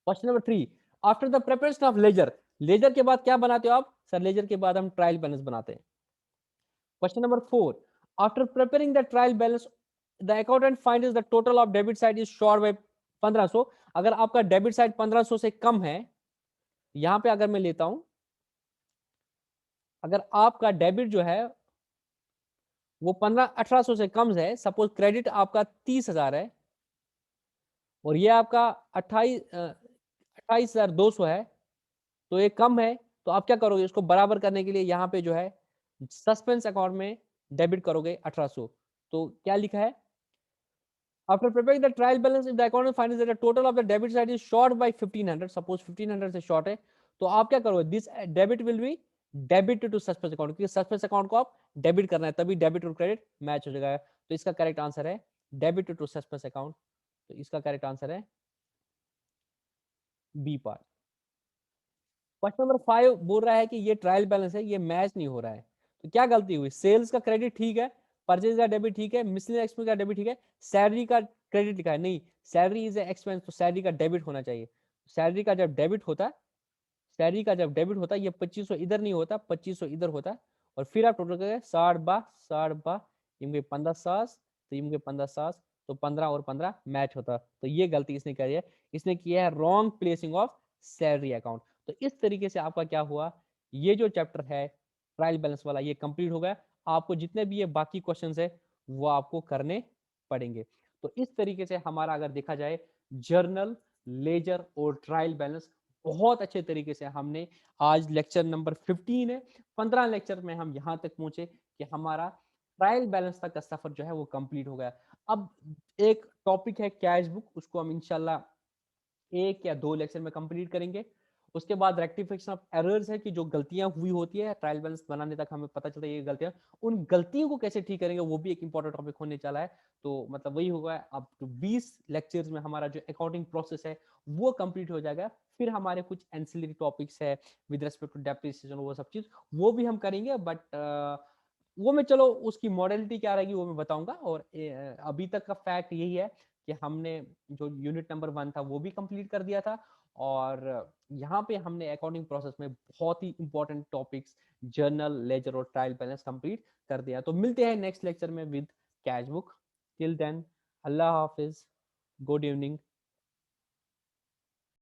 Question number 3, after the preparation of ledger, ledger के बाद क्या बनाते हो आप, सर लेजर के बाद हम ट्रायल बैलेंस बनाते हैं। Question number 4, after preparing the trial balance the accountant finds the total of debit side is short by 1500। अगर आपका डेबिट साइड 1500 से कम है, यहां पे अगर मैं लेता हूं, अगर आपका डेबिट जो है वो 1800 से कम है, सपोज क्रेडिट आपका 30,000 है और ये आपका 28,200 है, तो ये कम है, तो आप क्या करोगे, इसको बराबर करने के लिए यहाँ पे जो है सस्पेंस अकाउंट में डेबिट करोगे 1800। तो क्या लिखा है, after preparing the trial balance if the accountant finds that the total of the debit side is short by 1500, suppose 1500 से short है, तो आप क्या करोगे, this debit will be debit to suspense account, क्योंकि सस्पेंस अकाउंट को आप डेबिट करना है, तभी डेबिट और क्रेडिट मैच हो जाएगा। तो इसका करेक्ट आंसर है डेबिट टू सस्पेंस अकाउंट, तो इसका करेक्ट आंसर है बी पार्ट। क्वेश्चन नंबर 5 बोल रहा है कि ये ट्रायल बैलेंस है, ये मैच नहीं हो रहा है, तो क्या गलती हुई, सेल्स का क्रेडिट ठीक है, परचेज का डेबिट ठीक है, मिसलेनियस एक्सपेंस का डेबिट ठीक है, सैलरी का क्रेडिट लिखा है, नहीं, सैलरी इज एक्सपेंस, तो सैलरी का डेबिट होना चाहिए। सैलरी का जब डेबिट होता है, सैलरी का जब डेबिट होता है, ये 2500 इधर नहीं होता, 2500 इधर होता है, और फिर आप टोटल करें 60 इनके 15 तो इनके 15 तो 15 और 15 मैच होता। तो ये गलती इसने करी है, इसने किया है wrong placing of salary account. तो इस तरीके से आपका क्या हुआ, ये जो चैप्टर है ट्रायल बैलेंस वाला ये कंप्लीट हो गया। आपको जितने भी ये बाकी क्वेश्चन है वो आपको करने पड़ेंगे। तो इस तरीके से हमारा अगर देखा जाए जर्नल, लेजर और ट्रायल बैलेंस बहुत अच्छे तरीके से हमने, आज लेक्चर नंबर 15 है, 15 लेक्चर में हम यहाँ तक पहुंचे कि हमारा ट्रायल बैलेंस तक का सफर जो है वो कंप्लीट हो गया। अब एक टॉपिक है कैश बुक, उसको हम इंशाल्लाह 1 या 2 लेक्चर में कंप्लीट करेंगे। उसके बाद रेक्टिफिकेशन ऑफ एरर्स है कि जो गलतियां हुई होती है ट्रायल बैलेंस बनाने तक हमें पता चलता है ये गलतियां, उन गलतियों को कैसे ठीक करेंगे वो भी एक इंपॉर्टेंट टॉपिक होने चला है। तो मतलब वही होगा, अब तो 20 लेक्चर्स में हमारा जो अकाउंटिंग प्रोसेस है वो कंप्लीट हो जाएगा। फिर हमारे कुछ एंसिलरी टॉपिक्स है विद रिस्पेक्ट टू डेप्रिसिएशन, वो सब चीज वो भी हम करेंगे, बट वो मैं चलो उसकी मॉडलिटी क्या रहेगी वो मैं बताऊंगा। और अभी तक का फैक्ट यही है कि हमने जो यूनिट नंबर 1 था वो भी कंप्लीट कर दिया था, और यहाँ पे हमने अकाउंटिंग प्रोसेस में बहुत ही इंपॉर्टेंट टॉपिक्स जर्नल, लेजर और ट्रायल बैलेंस कंप्लीट कर दिया। तो मिलते हैं नेक्स्ट लेक्चर में with cash book. Till then, अल्लाह हाफिज, गुड इवनिंग,